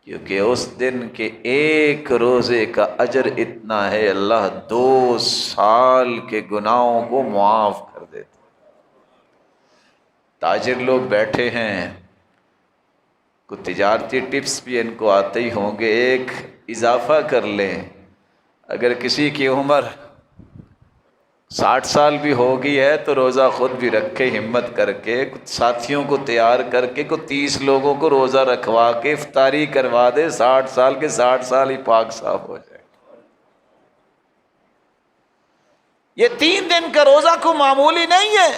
کیونکہ اس دن کے ایک روزے کا اجر اتنا ہے اللہ 2 سال کے گناہوں کو معاف کر دیتے۔ تاجر لوگ بیٹھے ہیں، کچھ تجارتی ٹپس بھی ان کو آتے ہی ہوں گے، ایک اضافہ کر لیں۔ اگر کسی کی عمر 60 سال بھی ہوگی ہے تو روزہ خود بھی رکھے، ہمت کر کے کچھ ساتھیوں کو تیار کر کے کچھ 30 لوگوں کو روزہ رکھوا کے افطاری کروا دے، 60 سال کے 60 سال ہی پاک صاف ہو جائے۔ یہ 3 دن کا روزہ کو معمولی نہیں ہے۔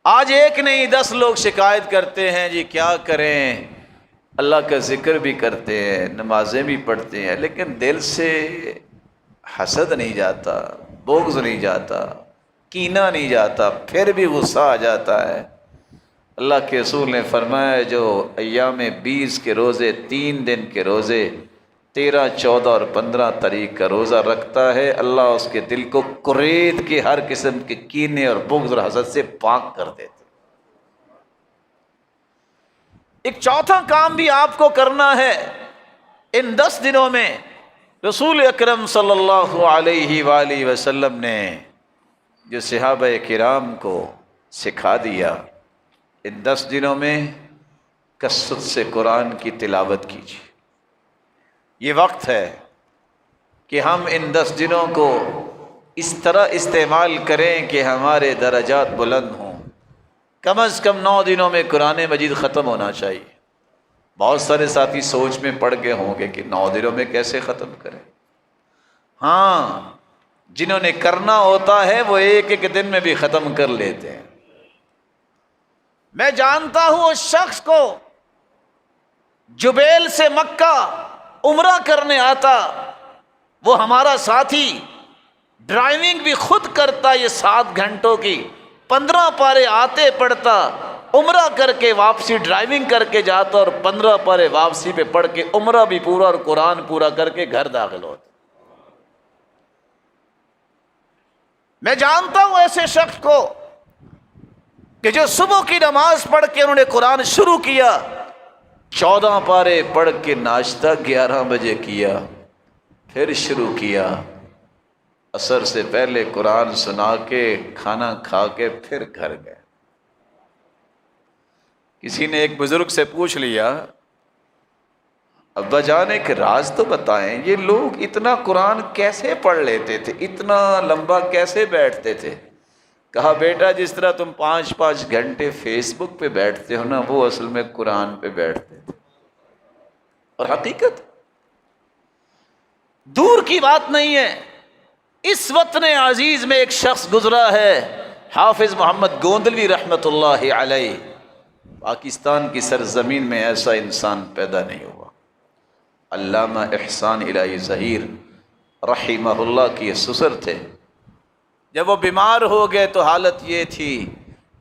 آج ایک نہیں 10 لوگ شکایت کرتے ہیں جی کیا کریں، اللہ کا ذکر بھی کرتے ہیں، نمازیں بھی پڑھتے ہیں، لیکن دل سے حسد نہیں جاتا، بغض نہیں جاتا، کینہ نہیں جاتا، پھر بھی غصہ آ جاتا ہے۔ اللہ کے رسول نے فرمایا جو ایام 20 کے روزے، 3 دن کے روزے، 13، 14 اور 15 تاریخ کا روزہ رکھتا ہے، اللہ اس کے دل کو کرید کے ہر قسم کے کینے اور بغض اور حسد سے پاک کر دیتے۔ ایک چوتھا کام بھی آپ کو کرنا ہے ان 10 دنوں میں۔ رسول اکرم صلی اللہ علیہ وآلہ وسلم نے جو صحابہ کرام کو سکھا دیا، ان 10 دنوں میں کثرت سے قرآن کی تلاوت کیجیے۔ یہ وقت ہے کہ ہم ان 10 دنوں کو اس طرح استعمال کریں کہ ہمارے درجات بلند ہوں۔ کم از کم 9 دنوں میں قرآن مجید ختم ہونا چاہیے۔ بہت سارے ساتھی سوچ میں پڑ گئے ہوں گے کہ 9 دنوں میں کیسے ختم کریں۔ ہاں، جنہوں نے کرنا ہوتا ہے وہ ایک دن میں بھی ختم کر لیتے ہیں۔ میں جانتا ہوں اس شخص کو جبیل سے مکہ عمرہ کرنے آتا، وہ ہمارا ساتھی ڈرائیونگ بھی خود کرتا، یہ 7 گھنٹوں کی 15 پارے آتے پڑھتا، عمرہ کر کے واپسی ڈرائیونگ کر کے جاتا، اور 15 پارے واپسی پہ پڑھ کے عمرہ بھی پورا اور قرآن پورا کر کے گھر داخل ہوتا۔ میں جانتا ہوں ایسے شخص کو کہ جو صبح کی نماز پڑھ کے انہوں نے قرآن شروع کیا، 14 پارے پڑھ کے ناشتہ 11 بجے کیا، پھر شروع کیا، عصر سے پہلے قرآن سنا کے کھانا کھا کے پھر گھر گئے۔ کسی نے ایک بزرگ سے پوچھ لیا ابا جان ایک راز تو بتائیں، یہ لوگ اتنا قرآن کیسے پڑھ لیتے تھے، اتنا لمبا کیسے بیٹھتے تھے؟ کہا بیٹا جس طرح تم 5 گھنٹے فیس بک پہ بیٹھتے ہو نا، وہ اصل میں قرآن پہ بیٹھتے تھے۔ اور حقیقت دور کی بات نہیں ہے، اس وطن عزیز میں ایک شخص گزرا ہے، حافظ محمد گوندلوی رحمۃ اللہ علیہ۔ پاکستان کی سرزمین میں ایسا انسان پیدا نہیں ہوا۔ علامہ احسان الہی ظہیر رحمہ اللہ کی سسر تھے۔ جب وہ بیمار ہو گئے تو حالت یہ تھی،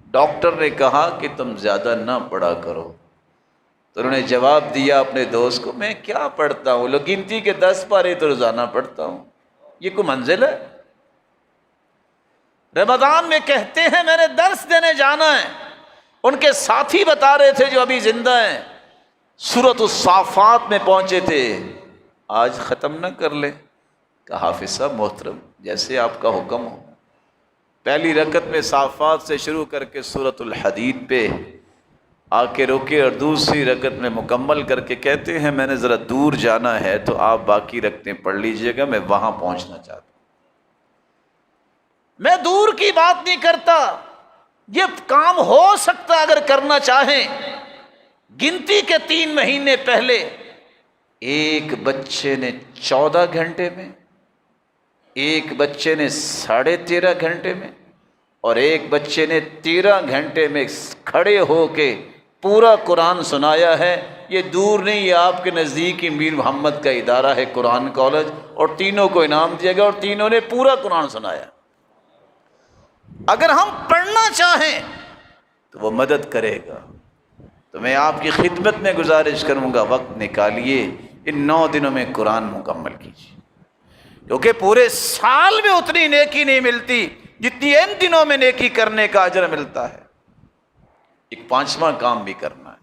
ڈاکٹر نے کہا کہ تم زیادہ نہ پڑھا کرو۔ تو انہوں نے جواب دیا اپنے دوست کو، میں کیا پڑھتا ہوں، لوگ گنتی کے 10 پارے تو روزانہ پڑھتا ہوں، یہ کوئی منزل ہے؟ رمضان میں کہتے ہیں میں نے درس دینے جانا ہے، ان کے ساتھی بتا رہے تھے جو ابھی زندہ ہیں، سورۃ الصافات میں پہنچے تھے، آج ختم نہ کر لیں؟ کہا حافظ صاحب محترم جیسے آپ کا حکم ہو۔ پہلی رکعت میں صافات سے شروع کر کے سورۃ الحدید پہ آ کے رکے، اور دوسری رکعت میں مکمل کر کے کہتے ہیں میں نے ذرا دور جانا ہے تو آپ باقی رکعتیں پڑھ لیجئے گا، میں وہاں پہنچنا چاہتا ہوں۔ میں دور کی بات نہیں کرتا، یہ کام ہو سکتا اگر کرنا چاہیں۔ گنتی کے 3 مہینے پہلے ایک بچے نے 14 گھنٹے میں، ایک بچے نے 13.5 گھنٹے میں، اور ایک بچے نے 13 گھنٹے میں کھڑے ہو کے پورا قرآن سنایا ہے۔ یہ دور نہیں، یہ آپ کے نزدیک ہی میر محمد کا ادارہ ہے قرآن کالج، اور تینوں کو انعام دیا گیا اور تینوں نے پورا قرآن سنایا۔ اگر ہم پڑھنا چاہیں تو وہ مدد کرے گا۔ تو میں آپ کی خدمت میں گزارش کروں گا، وقت نکالیے، ان 9 دنوں میں قرآن مکمل کیجیے، کیونکہ پورے سال میں اتنی نیکی نہیں ملتی جتنی ان دنوں میں نیکی کرنے کا اجر ملتا ہے۔ ایک 5واں کام بھی کرنا ہے،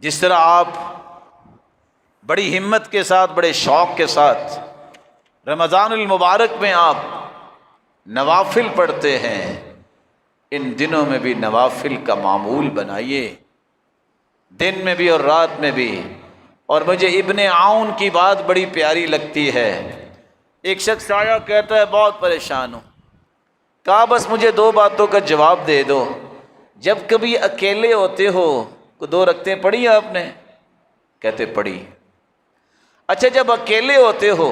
جس طرح آپ بڑی ہمت کے ساتھ، بڑے شوق کے ساتھ رمضان المبارک میں آپ نوافل پڑھتے ہیں، ان دنوں میں بھی نوافل کا معمول بنائیے، دن میں بھی اور رات میں بھی۔ اور مجھے ابن عون کی بات بڑی پیاری لگتی ہے۔ ایک شخص آیا کہتا ہے بہت پریشان ہوں، کہا بس مجھے 2 باتوں کا جواب دے دو، جب کبھی اکیلے ہوتے ہو تو 2 رکعتیں پڑھی آپ نے؟ کہتے پڑھی۔ اچھا جب اکیلے ہوتے ہو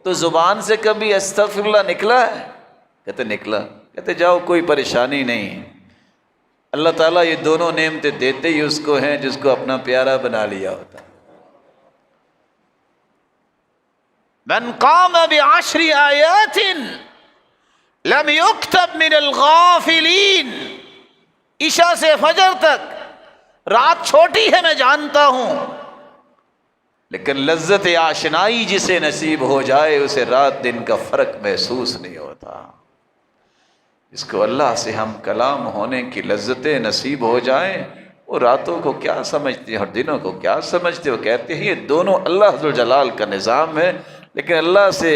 تو زبان سے کبھی استغفر اللہ نکلا ہے؟ کہتے نکلا۔ کہتے جاؤ کوئی پریشانی نہیں، اللہ تعالیٰ یہ دونوں نعمتیں دیتے ہی اس کو ہیں جس کو اپنا پیارا بنا لیا ہوتا ہے۔ من قام بعشر آیات لم یکتب من الغافلین۔ عشاء سے فجر تک رات چھوٹی ہے میں جانتا ہوں، لیکن لذت آشنائی جسے نصیب ہو جائے اسے رات دن کا فرق محسوس نہیں ہوتا۔ اس کو اللہ سے ہم کلام ہونے کی لذتیں نصیب ہو جائیں، وہ راتوں کو کیا سمجھتے ہیں اور دنوں کو کیا سمجھتے ہیں؟ وہ کہتے ہیں یہ دونوں اللہ ذوالجلال کا نظام ہے، لیکن اللہ سے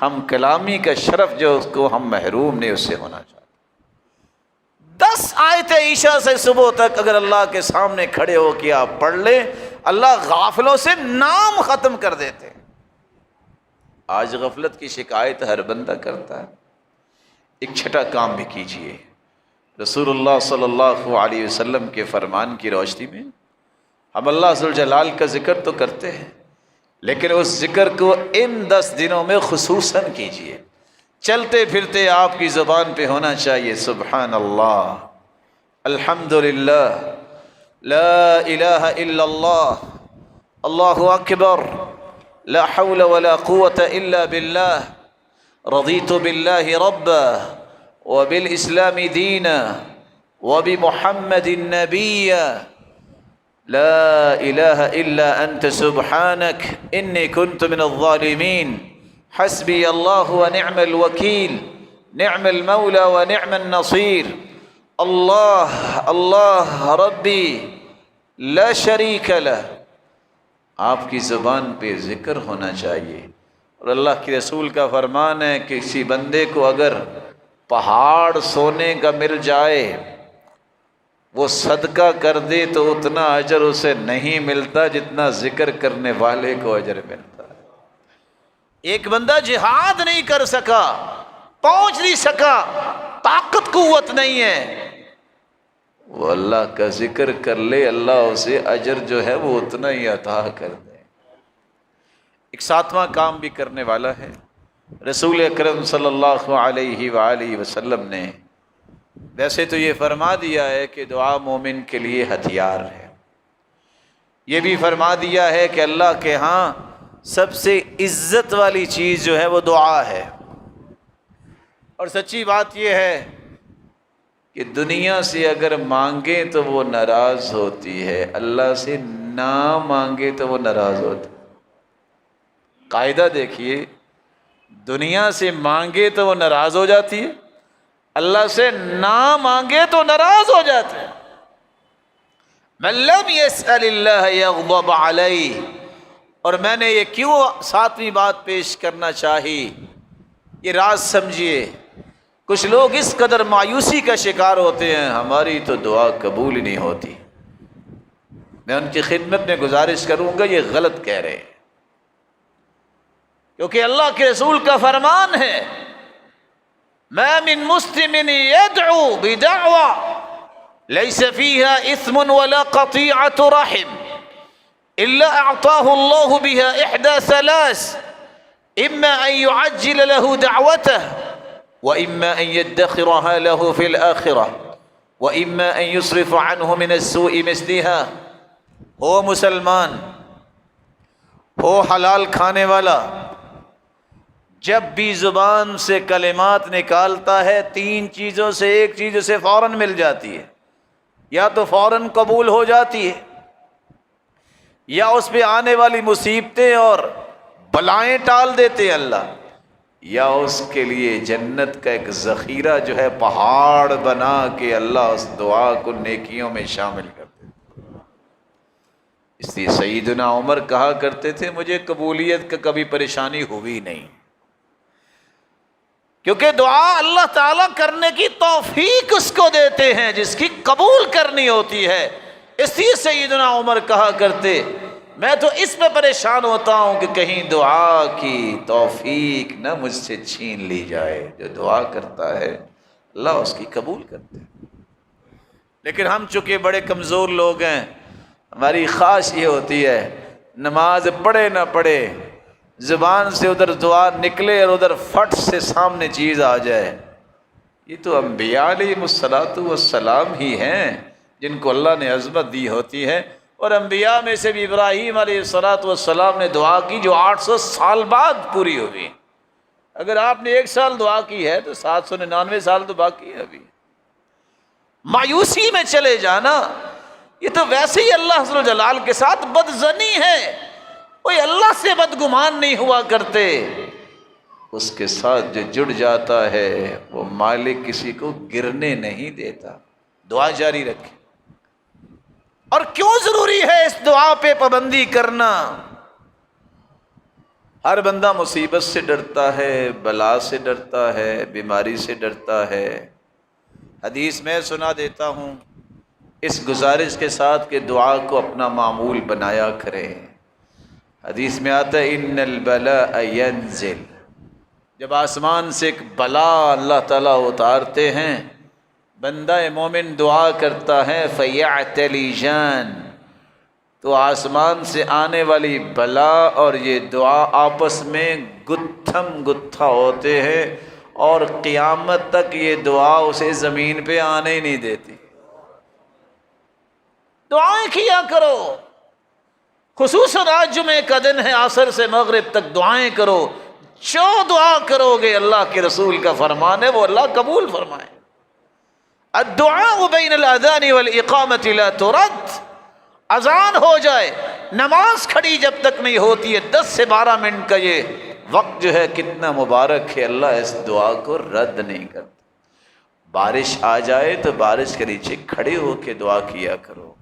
ہم کلامی کا شرف جو اس کو ہم محروم نہیں، اس سے ہونا چاہتے۔ 10 آیتیں عشاء سے صبح تک اگر اللہ کے سامنے کھڑے ہو کے آپ پڑھ لیں، اللہ غافلوں سے نام ختم کر دیتے۔ آج غفلت کی شکایت ہر بندہ کرتا ہے۔ ایک چھٹا کام بھی کیجئے، رسول اللہ صلی اللہ علیہ وسلم کے فرمان کی روشنی میں ہم اللہ ذوالجلال کا ذکر تو کرتے ہیں، لیکن اس ذکر کو ان 10 دنوں میں خصوصاً کیجئے۔ چلتے پھرتے آپ کی زبان پہ ہونا چاہیے سبحان اللہ، الحمدللہ، لا الہ الا اللہ، اللہ اکبر، لا حول ولا قوة الا باللہ، رضیت باللہ ربا وبالاسلام دینا وبمحمد نبیا، لا الہ الا انت سبحانک انی کنت من الظالمین، حسبی اللہ ونعم الوکیل، نعم المولا ونعم النصیر، اللہ اللہ ربی لا شریک لہ۔ آپ کی زبان پہ ذکر ہونا چاہیے۔ اور اللہ کے رسول کا فرمان ہے کہ کسی بندے کو اگر پہاڑ سونے کا مل جائے وہ صدقہ کر دے تو اتنا اجر اسے نہیں ملتا جتنا ذکر کرنے والے کو اجر ملتا ہے۔ ایک بندہ جہاد نہیں کر سکا، پہنچ نہیں سکا، طاقت قوت نہیں ہے، وہ اللہ کا ذکر کر لے، اللہ اسے اجر جو ہے وہ اتنا ہی عطا کر دے۔ ایک ساتواں کام بھی کرنے والا ہے۔ رسول اکرم صلی اللہ علیہ وآلہ وسلم نے ویسے تو یہ فرما دیا ہے کہ دعا مومن کے لیے ہتھیار ہے، یہ بھی فرما دیا ہے کہ اللہ کے ہاں سب سے عزت والی چیز جو ہے وہ دعا ہے۔ اور سچی بات یہ ہے کہ دنیا سے اگر مانگے تو وہ ناراض ہوتی ہے، اللہ سے نہ مانگے تو وہ ناراض ہوتی ہے۔ قاعدہ دیکھیے، دنیا سے مانگے تو وہ ناراض ہو جاتی ہے، اللہ سے نہ مانگے تو ناراض ہو جاتے ہیں۔ من لم يسأل اللہ یغضب علیہ۔ اور میں نے یہ کیوں ساتویں بات پیش کرنا چاہی، یہ راز سمجھیے۔ کچھ لوگ اس قدر مایوسی کا شکار ہوتے ہیں، ہماری تو دعا قبول ہی نہیں ہوتی۔ میں ان کی خدمت میں گزارش کروں گا، یہ غلط کہہ رہے ہیں، کیونکہ اللہ کے رسول کا فرمان ہے، ما من مسلم يدعو بدعوى ليس فيها اثم ولا قطيعة رحم الا اعطاه الله بها احدى ثلاث، اما ان يعجل له دعوته واما ان يدخرها له في الاخرة واما ان يصرف عنه من السوء مثلها۔ ہو مسلمان، ہو حلال کھانے والا، جب بھی زبان سے کلمات نکالتا ہے، تین چیزوں سے ایک چیز اسے فوراً مل جاتی ہے، یا تو فوراً قبول ہو جاتی ہے، یا اس پہ آنے والی مصیبتیں اور بلائیں ٹال دیتے ہیں اللہ، یا اس کے لیے جنت کا ایک ذخیرہ جو ہے پہاڑ بنا کے اللہ اس دعا کو نیکیوں میں شامل کر دیتے۔ اس لیے سیدنا عمر کہا کرتے تھے، مجھے قبولیت کا کبھی پریشانی ہوئی نہیں، کیونکہ دعا اللہ تعالیٰ کرنے کی توفیق اس کو دیتے ہیں جس کی قبول کرنی ہوتی ہے۔ اس لیے سیدنا عمر کہا کرتے، میں تو اس پہ پریشان ہوتا ہوں کہ کہیں دعا کی توفیق نہ مجھ سے چھین لی جائے۔ جو دعا کرتا ہے اللہ اس کی قبول کرتے ہیں۔ لیکن ہم چونکہ بڑے کمزور لوگ ہیں، ہماری خواہش یہ ہوتی ہے نماز پڑھے نہ پڑھے، زبان سے ادھر دعا نکلے اور ادھر فٹ سے سامنے چیز آ جائے۔ یہ تو انبیاء علیہ السلام ہی ہیں جن کو اللہ نے عظمت دی ہوتی ہے، اور انبیاء میں سے بھی ابراہیم علیہ السلام نے دعا کی جو 800 سال بعد پوری ہوئی۔ اگر آپ نے 1 سال دعا کی ہے تو 799 سال تو باقی ہے ابھی۔ مایوسی میں چلے جانا، یہ تو ویسے ہی اللہ جل جلال کے ساتھ بدظنی ہے۔ کوئی اللہ سے بدگمان نہیں ہوا کرتے، اس کے ساتھ جو جڑ جاتا ہے وہ مالک کسی کو گرنے نہیں دیتا۔ دعا جاری رکھے۔ اور کیوں ضروری ہے اس دعا پہ پابندی کرنا؟ ہر بندہ مصیبت سے ڈرتا ہے، بلا سے ڈرتا ہے، بیماری سے ڈرتا ہے۔ حدیث میں سنا دیتا ہوں اس گزارش کے ساتھ کہ دعا کو اپنا معمول بنایا کریں۔ حدیث میں آتا ہے ان البلاء ینزل، جب آسمان سے ایک بلا اللہ تعالیٰ اتارتے ہیں، بندہ مومن دعا کرتا ہے فیعتلیجان، تو آسمان سے آنے والی بلا اور یہ دعا آپس میں گتھم گتھا ہوتے ہیں، اور قیامت تک یہ دعا اسے زمین پہ آنے ہی نہیں دیتی۔ دعائیں کیا کرو، خصوصاً آج جمعے کا دن ہے، عصر سے مغرب تک دعائیں کرو۔ جو دعا کرو گے اللہ کے رسول کا فرمان ہے وہ اللہ قبول فرمائے۔ الدعاء بین الاذان والاقامت لا ترد، اذان ہو جائے، نماز کھڑی جب تک نہیں ہوتی ہے 10 سے 12 منٹ کا یہ وقت جو ہے کتنا مبارک ہے، اللہ اس دعا کو رد نہیں کرتا۔ بارش آ جائے تو بارش کے نیچے کھڑے ہو کے دعا کیا کرو۔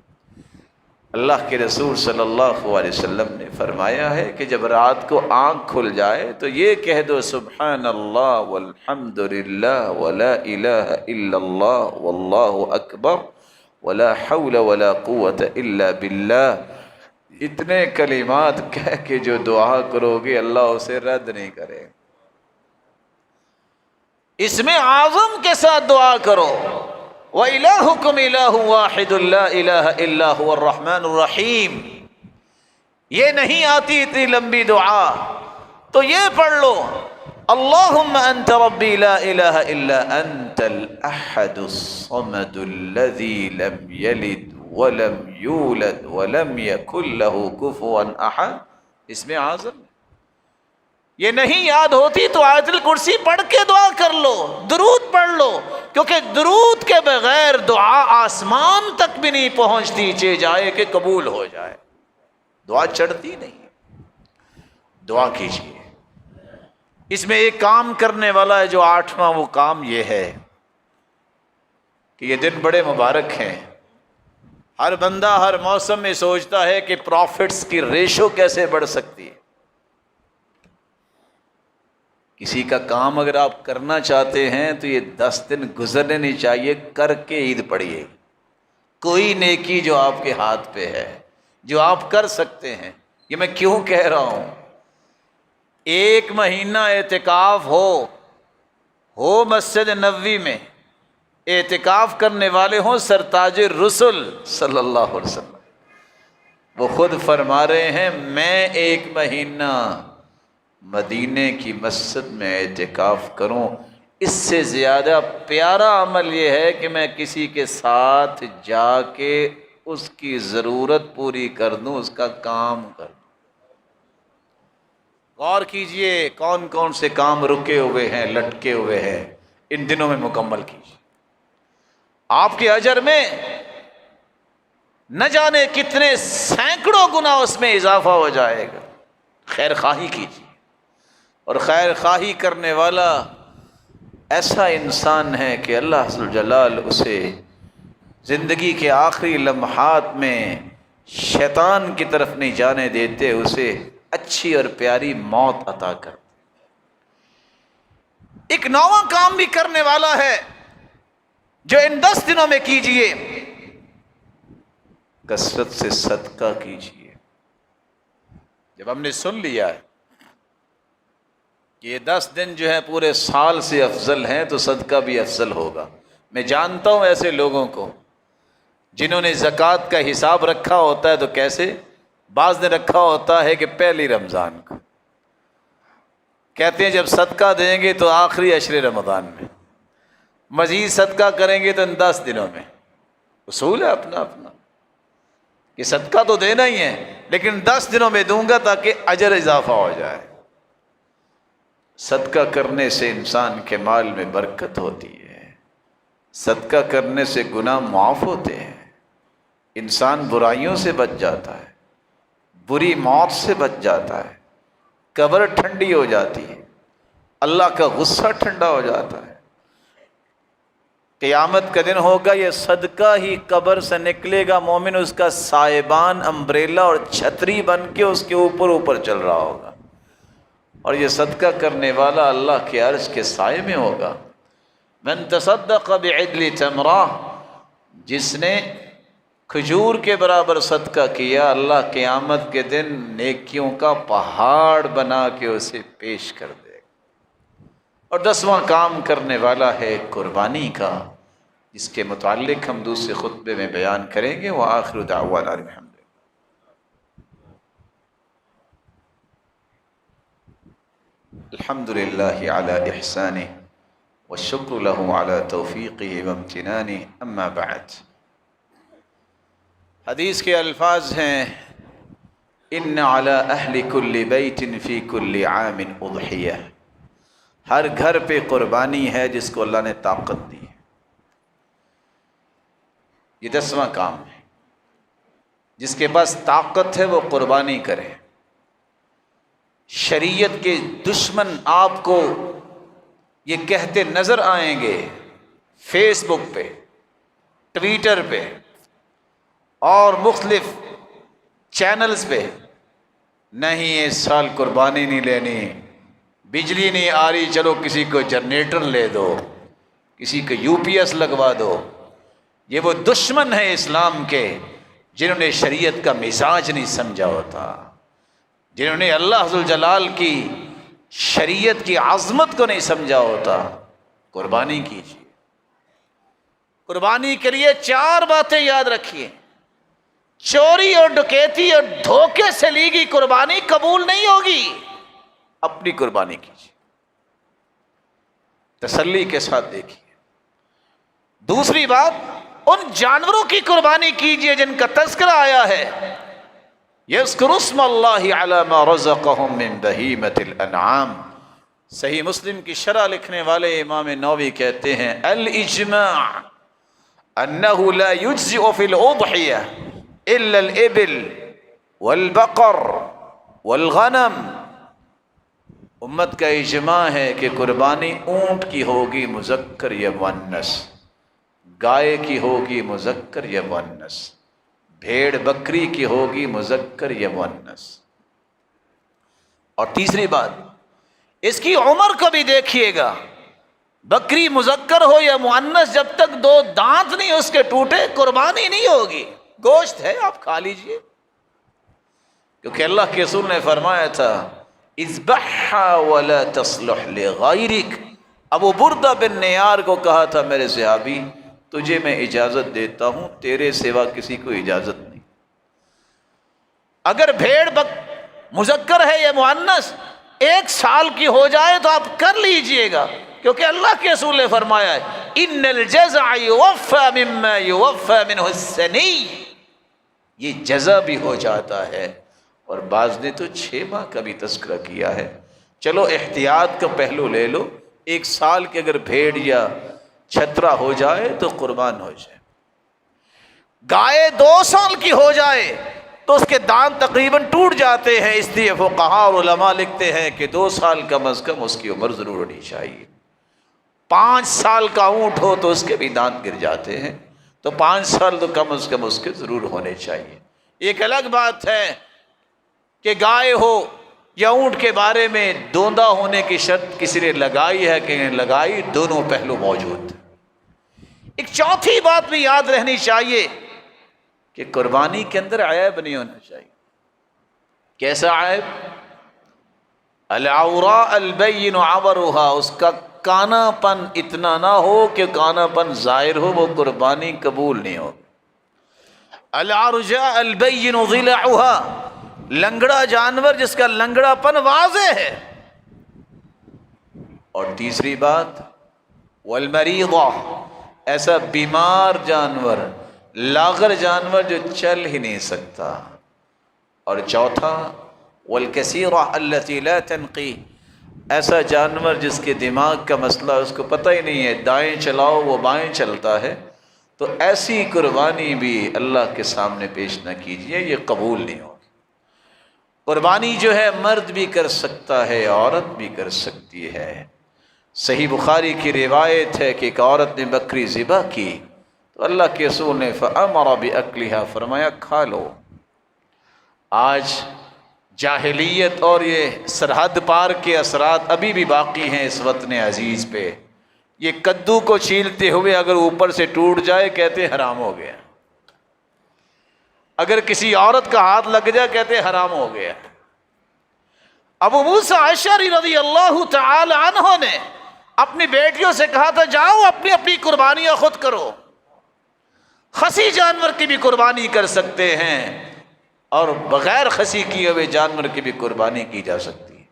اللہ کے رسول صلی اللہ علیہ وسلم نے فرمایا ہے کہ جب رات کو آنکھ کھل جائے تو یہ کہہ دو سبحان اللہ والحمد للہ ولا الہ الا اللہ واللہ اکبر ولا حول ولا قوت الا باللہ، اتنے کلمات کہہ کے جو دعا کرو گے اللہ اسے رد نہیں کرے. اس میں اعظم کے ساتھ دعا کرو. وَإِلَٰهُكُمْ إِلَٰهٌ وَاحِدٌ لَا إِلَٰهَ إِلَّا هُوَ الرَّحْمَٰنُ الرَّحِيمُ. یہ نہیں آتی اتنی لمبی دعا تو یہ پڑھ لو اللہم انت ربی لا الہ الا انت الاحد الصمد الذی لم یلد ولم یولد ولم یکن له کفوا احد. اس میں اعظم یہ نہیں یاد ہوتی تو آیت الکرسی پڑھ کے دعا کر لو، درود پڑھ لو، کیونکہ درود کے بغیر دعا آسمان تک بھی نہیں پہنچتی، چاہے جائے کہ قبول ہو جائے. دعا چڑھتی نہیں. دعا کیجیے. اس میں ایک کام کرنے والا ہے جو 8واں، وہ کام یہ ہے کہ یہ دن بڑے مبارک ہیں. ہر بندہ ہر موسم میں سوچتا ہے کہ پروفٹس کی ریشو کیسے بڑھ سکتی ہے. کسی کا کام اگر آپ کرنا چاہتے ہیں تو یہ 10 دن گزرنے نہیں چاہیے، کر کے عید پڑھیے. کوئی نیکی جو آپ کے ہاتھ پہ ہے، جو آپ کر سکتے ہیں. یہ میں کیوں کہہ رہا ہوں، 1 مہینہ اعتکاف ہو مسجد نبوی میں، اعتکاف کرنے والے ہوں سرتاج رسل صلی اللہ علیہ وسلم. وہ خود فرما رہے ہیں میں 1 مہینہ مدینے کی مسجد میں اعتکاف کروں، اس سے زیادہ پیارا عمل یہ ہے کہ میں کسی کے ساتھ جا کے اس کی ضرورت پوری کر دوں، اس کا کام کر دوں. غور کیجئے کون کون سے کام رکے ہوئے ہیں، لٹکے ہوئے ہیں، ان دنوں میں مکمل کیجئے. آپ کے اجر میں نہ جانے کتنے سینکڑوں گنا اس میں اضافہ ہو جائے گا. خیر خواہی کیجئے، اور خیر خواہی کرنے والا ایسا انسان ہے کہ اللہ ذو الجلال اسے زندگی کے آخری لمحات میں شیطان کی طرف نہیں جانے دیتے، اسے اچھی اور پیاری موت عطا کرتے. ایک 9واں کام بھی کرنے والا ہے جو ان 10 دنوں میں کیجئے، کثرت سے صدقہ کیجئے. جب ہم نے سن لیا ہے کہ یہ 10 دن جو ہے پورے سال سے افضل ہیں تو صدقہ بھی افضل ہوگا. میں جانتا ہوں ایسے لوگوں کو جنہوں نے زکوٰۃ کا حساب رکھا ہوتا ہے. تو کیسے؟ بعض نے رکھا ہوتا ہے کہ پہلی رمضان کو کہتے ہیں جب صدقہ دیں گے تو آخری عشر رمضان میں، مزید صدقہ کریں گے تو ان 10 دنوں میں. اصول ہے اپنا اپنا کہ صدقہ تو دینا ہی ہے لیکن 10 دنوں میں دوں گا تاکہ اجر اضافہ ہو جائے. صدقہ کرنے سے انسان کے مال میں برکت ہوتی ہے، صدقہ کرنے سے گناہ معاف ہوتے ہیں، انسان برائیوں سے بچ جاتا ہے، بری موت سے بچ جاتا ہے، قبر ٹھنڈی ہو جاتی ہے، اللہ کا غصہ ٹھنڈا ہو جاتا ہے. قیامت کا دن ہوگا، یہ صدقہ ہی قبر سے نکلے گا، مومن اس کا سائبان، امبریلا اور چھتری بن کے اس کے اوپر چل رہا ہوگا، اور یہ صدقہ کرنے والا اللہ کے عرش کے سائے میں ہوگا. من تصدق بعدل تمرہ، جس نے کھجور کے برابر صدقہ کیا، اللہ قیامت کے دن نیکیوں کا پہاڑ بنا کے اسے پیش کر دے. اور 10واں کام کرنے والا ہے قربانی کا، جس کے متعلق ہم دوسرے خطبے میں بیان کریں گے. وآخر دعوانا الحمد الحمد للہ علی احسانہ والشکر لہ علی توفیقہ وامتنانہ. اما بعد، حدیث کے الفاظ ہیں ان علی اہل کل بیت فی کل عام اضحیہ. ہر گھر پہ قربانی ہے جس کو اللہ نے طاقت دی ہے. یہ 10واں کام ہے. جس کے پاس طاقت ہے وہ قربانی کرے. شریعت کے دشمن آپ کو یہ کہتے نظر آئیں گے فیس بک پہ، ٹویٹر پہ اور مختلف چینلز پہ، نہیں اس سال قربانی نہیں لینی، بجلی نہیں آ رہی چلو کسی کو جنریٹر لے دو، کسی کو UPS لگوا دو. یہ وہ دشمن ہے اسلام کے جنہوں نے شریعت کا مزاج نہیں سمجھا ہوتا، جنہوں نے اللہ ذوالجلال کی شریعت کی عظمت کو نہیں سمجھا ہوتا۔ قربانی کیجیے۔ قربانی کے لیے 4 باتیں یاد رکھیے۔ چوری اور ڈکیتی اور دھوکے سے لی گئی قربانی قبول نہیں ہوگی۔ اپنی قربانی کیجیے، تسلی کے ساتھ دیکھیے۔ دوسری بات، ان جانوروں کی قربانی کیجیے جن کا تذکرہ آیا ہے، یذکر اسم اللہ علی ما رزقہم من بہیمۃ الانعام۔ صحیح مسلم کی شرح لکھنے والے امام نووی کہتے ہیں الاجماع انہ لا یجزئ فی الاضحیہ الا الابل والبقر والغنم۔ امت کا اجماع ہے کہ قربانی اونٹ کی ہوگی مذکر یا مؤنث، گائے کی ہوگی مذکر یا مؤنث، بھیڑ بکری کی ہوگی مذکر یا مؤنث۔ اور تیسری بات، اس کی عمر کو بھی دیکھیے گا، بکری مذکر ہو یا مؤنث، جب تک 2 دانت نہیں اس کے ٹوٹے قربانی نہیں ہوگی۔ گوشت ہے آپ کھا لیجئے، کیونکہ اللہ کے رسول نے فرمایا تھا اذبحها ولا تصلح لغیرک۔ ابو بردہ بن نیار کو کہا تھا میرے صحابی تجھے میں اجازت دیتا ہوں، تیرے سوا کسی کو اجازت نہیں۔ اگر بھیڑ مذکر ہے یا مؤنث 1 سال کی ہو جائے تو آپ کر لیجئے گا، کیونکہ اللہ کے رسول نے فرمایا ہے ان الجزع یوفى مما یوفى منہ السنی، یہ جزا بھی ہو جاتا ہے۔ اور بعض نے تو 6 ماہ کا بھی تذکرہ کیا ہے۔ چلو احتیاط کا پہلو لے لو، 1 سال کی اگر بھیڑ یا چھترا ہو جائے تو قربان ہو جائے۔ گائے 2 سال کی ہو جائے تو اس کے دانت تقریباً ٹوٹ جاتے ہیں، اس لیے فقہاء اور علماء لکھتے ہیں کہ 2 سال کم از کم اس کی عمر ضرور ہونی چاہیے۔ 5 سال کا اونٹ ہو تو اس کے بھی دانت گر جاتے ہیں، تو 5 سال تو کم از کم اس کے ضرور ہونے چاہیے۔ ایک الگ بات ہے کہ گائے ہو یا اونٹ کے بارے میں دوندا ہونے کی شرط کسی نے لگائی ہے کہ نہیں لگائی، دونوں پہلو موجود۔ ایک چوتھی بات بھی یاد رہنی چاہیے کہ قربانی کے اندر عیب نہیں ہونا چاہیے۔ کیسا عیب؟ العوراء البین عورها، اس کا کانا پن اتنا نہ ہو کہ کانا پن ظاہر ہو، وہ قربانی قبول نہیں ہو۔ العرجاء البین ضلعها، لنگڑا جانور جس کا لنگڑا پن واضح ہے۔ اور تیسری بات والمریضہ، ایسا بیمار جانور، لاغر جانور جو چل ہی نہیں سکتا۔ اور چوتھا والکثیرہ التی لا تنقی، ایسا جانور جس کے دماغ کا مسئلہ اس کو پتہ ہی نہیں ہے، دائیں چلاؤ وہ بائیں چلتا ہے، تو ایسی قربانی بھی اللہ کے سامنے پیش نہ کیجیے، یہ قبول نہیں ہوگی۔ قربانی جو ہے مرد بھی کر سکتا ہے، عورت بھی کر سکتی ہے۔ صحیح بخاری کی روایت ہے کہ ایک عورت نے بکری ذبح کی تو اللہ کے رسول نے فَأَمَرَ بِأَكْلِهَا، فرمایا کھا لو۔ آج جاہلیت اور یہ سرحد پار کے اثرات ابھی بھی باقی ہیں اس وطن عزیز پہ۔ یہ کدو کو چھیلتے ہوئے اگر اوپر سے ٹوٹ جائے کہتے حرام ہو گیا، اگر کسی عورت کا ہاتھ لگ جائے کہتے حرام ہو گیا۔ ابو موسیٰ اشعری رضی اللہ تعالی عنہ نے اپنی بیٹیوں سے کہا تھا جاؤ اپنی اپنی قربانیاں خود کرو۔ خسی جانور کی بھی قربانی کر سکتے ہیں اور بغیر خسی کیے ہوئے جانور کی بھی قربانی کی جا سکتی ہے۔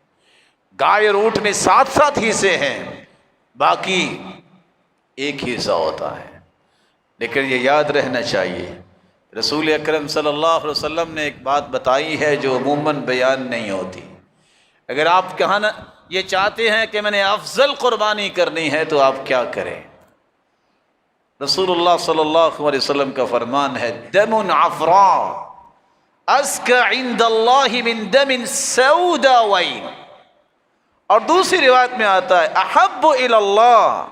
گائے اور اونٹ میں 7 حصے ہیں، باقی ایک ہی حصہ ہوتا ہے۔ لیکن یہ یاد رہنا چاہیے رسول اکرم صلی اللہ علیہ وسلم نے ایک بات بتائی ہے جو عموماً بیان نہیں ہوتی۔ اگر آپ کہنا یہ چاہتے ہیں کہ میں نے افضل قربانی کرنی ہے تو آپ کیا کریں؟ رسول اللہ صلی اللہ علیہ وسلم کا فرمان ہے دم عفراء ازکی عند اللہ من دم سوداوین، اور دوسری روایت میں آتا ہے احب الی اللہ،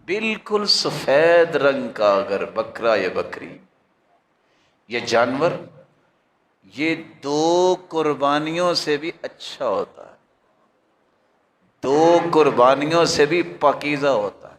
بالکل سفید رنگ کا اگر بکرا یا بکری یہ جانور، یہ 2 قربانیوں سے بھی اچھا ہوتا ہے، 2 قربانیوں سے بھی پاکیزہ ہوتا ہے۔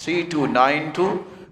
3292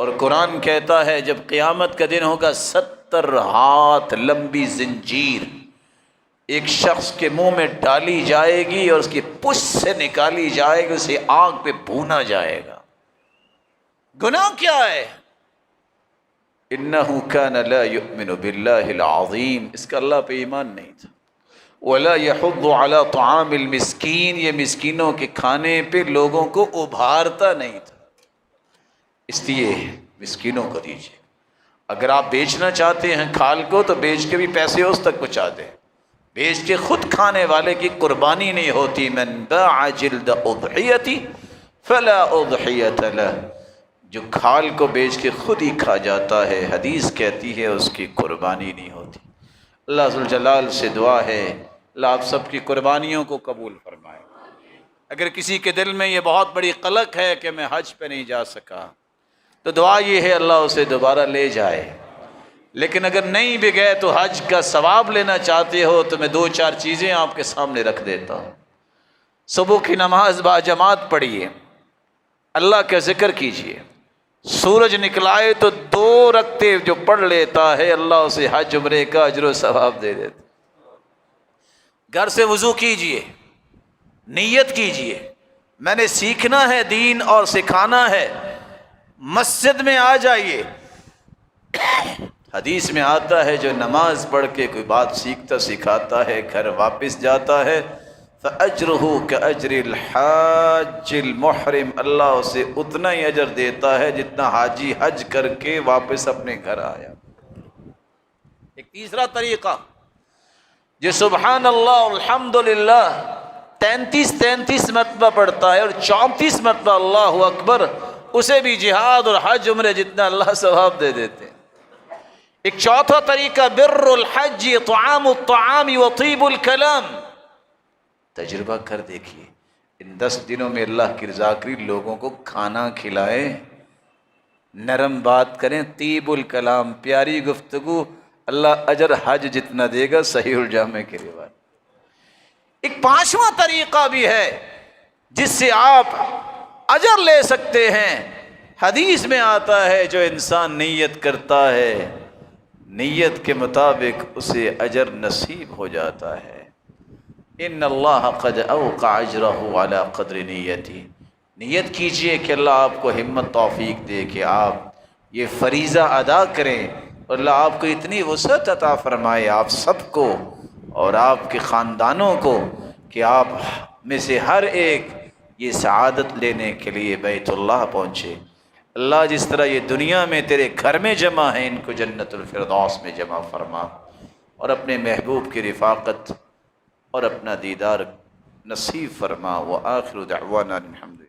اور قرآن کہتا ہے جب قیامت کا دن ہوگا 70 ہاتھ لمبی زنجیر ایک شخص کے منہ میں ڈالی جائے گی اور اس کی پشت سے نکالی جائے گی، اسے آگ پہ بھونا جائے گا۔ گناہ کیا ہے؟ انہ کان لا یؤمن باللہ العظیم، اس کا اللہ پہ ایمان نہیں تھا۔ ولا یحض علی طعام المسکین، یہ مسکینوں کے کھانے پہ لوگوں کو ابھارتا نہیں تھا، اس لیے مسکینوں کو دیجیے۔ اگر آپ بیچنا چاہتے ہیں کھال کو تو بیچ کے بھی پیسے اس تک پہنچا دیں، بیچ کے خود کھانے والے کی قربانی نہیں ہوتی۔ من باع جلد اضحیۃ فلا اضحیۃ لہ، جو کھال کو بیچ کے خود ہی کھا جاتا ہے، حدیث کہتی ہے اس کی قربانی نہیں ہوتی۔ اللہ ذوالجلال سے دعا ہے اللہ آپ سب کی قربانیوں کو قبول فرمائے۔ اگر کسی کے دل میں یہ بہت بڑی قلق ہے کہ میں حج پہ نہیں جا سکا تو دعا یہ ہے اللہ اسے دوبارہ لے جائے، لیکن اگر نہیں بھی گئے تو حج کا ثواب لینا چاہتے ہو تو میں 2-4 چیزیں آپ کے سامنے رکھ دیتا ہوں۔ صبح کی نماز باجماعت پڑھیے، اللہ کا ذکر کیجیے، سورج نکلائے تو 2 رکعتیں جو پڑھ لیتا ہے اللہ اسے حج عمرے کا اجر و ثواب دے دیتا۔ گھر سے وضو کیجیے، نیت کیجیے میں نے سیکھنا ہے دین اور سکھانا ہے، مسجد میں آ جائیے۔ حدیث میں آتا ہے جو نماز پڑھ کے کوئی بات سیکھتا سکھاتا ہے گھر واپس جاتا ہے فَأَجْرُهُ كَأَجْرِ الْحَاجِّ الْمُحْرِمِ، اللہ اسے اتنا ہی اجر دیتا ہے جتنا حاجی حج کر کے واپس اپنے گھر آیا۔ ایک تیسرا طریقہ، جو سبحان اللہ الحمدللہ 33 مرتبہ پڑھتا ہے اور 34 مرتبہ اللہ اکبر، اسے بھی جہاد اور حج عمرے جتنا اللہ ثواب دے دیتے ہیں۔ ایک چوتھا طریقہ بر الحج طعام الطعام وطیب الکلام، تجربہ کر دیکھیے ان 10 دنوں میں اللہ کی رضا کری لوگوں کو کھانا کھلائے، نرم بات کریں، طیب الکلام پیاری گفتگو، اللہ اجر حج جتنا دے گا۔ صحیح الجامع کے روایت۔ ایک 5واں طریقہ بھی ہے جس سے آپ اجر لے سکتے ہیں، حدیث میں آتا ہے جو انسان نیت کرتا ہے نیت کے مطابق اسے اجر نصیب ہو جاتا ہے۔ ان اللہ قد اوقع اجرہ علی قدر نیتی، نیت کیجئے کہ اللہ آپ کو ہمت توفیق دے کہ آپ یہ فریضہ ادا کریں اور اللہ آپ کو اتنی وسعت عطا فرمائے آپ سب کو اور آپ کے خاندانوں کو کہ آپ میں سے ہر ایک یہ سعادت لینے کے لیے بیت اللہ پہنچے۔ اللہ جس طرح یہ دنیا میں تیرے گھر میں جمع ہیں ان کو جنت الفردوس میں جمع فرما اور اپنے محبوب کی رفاقت اور اپنا دیدار نصیب فرما۔ وآخر دعوانا الحمد للہ۔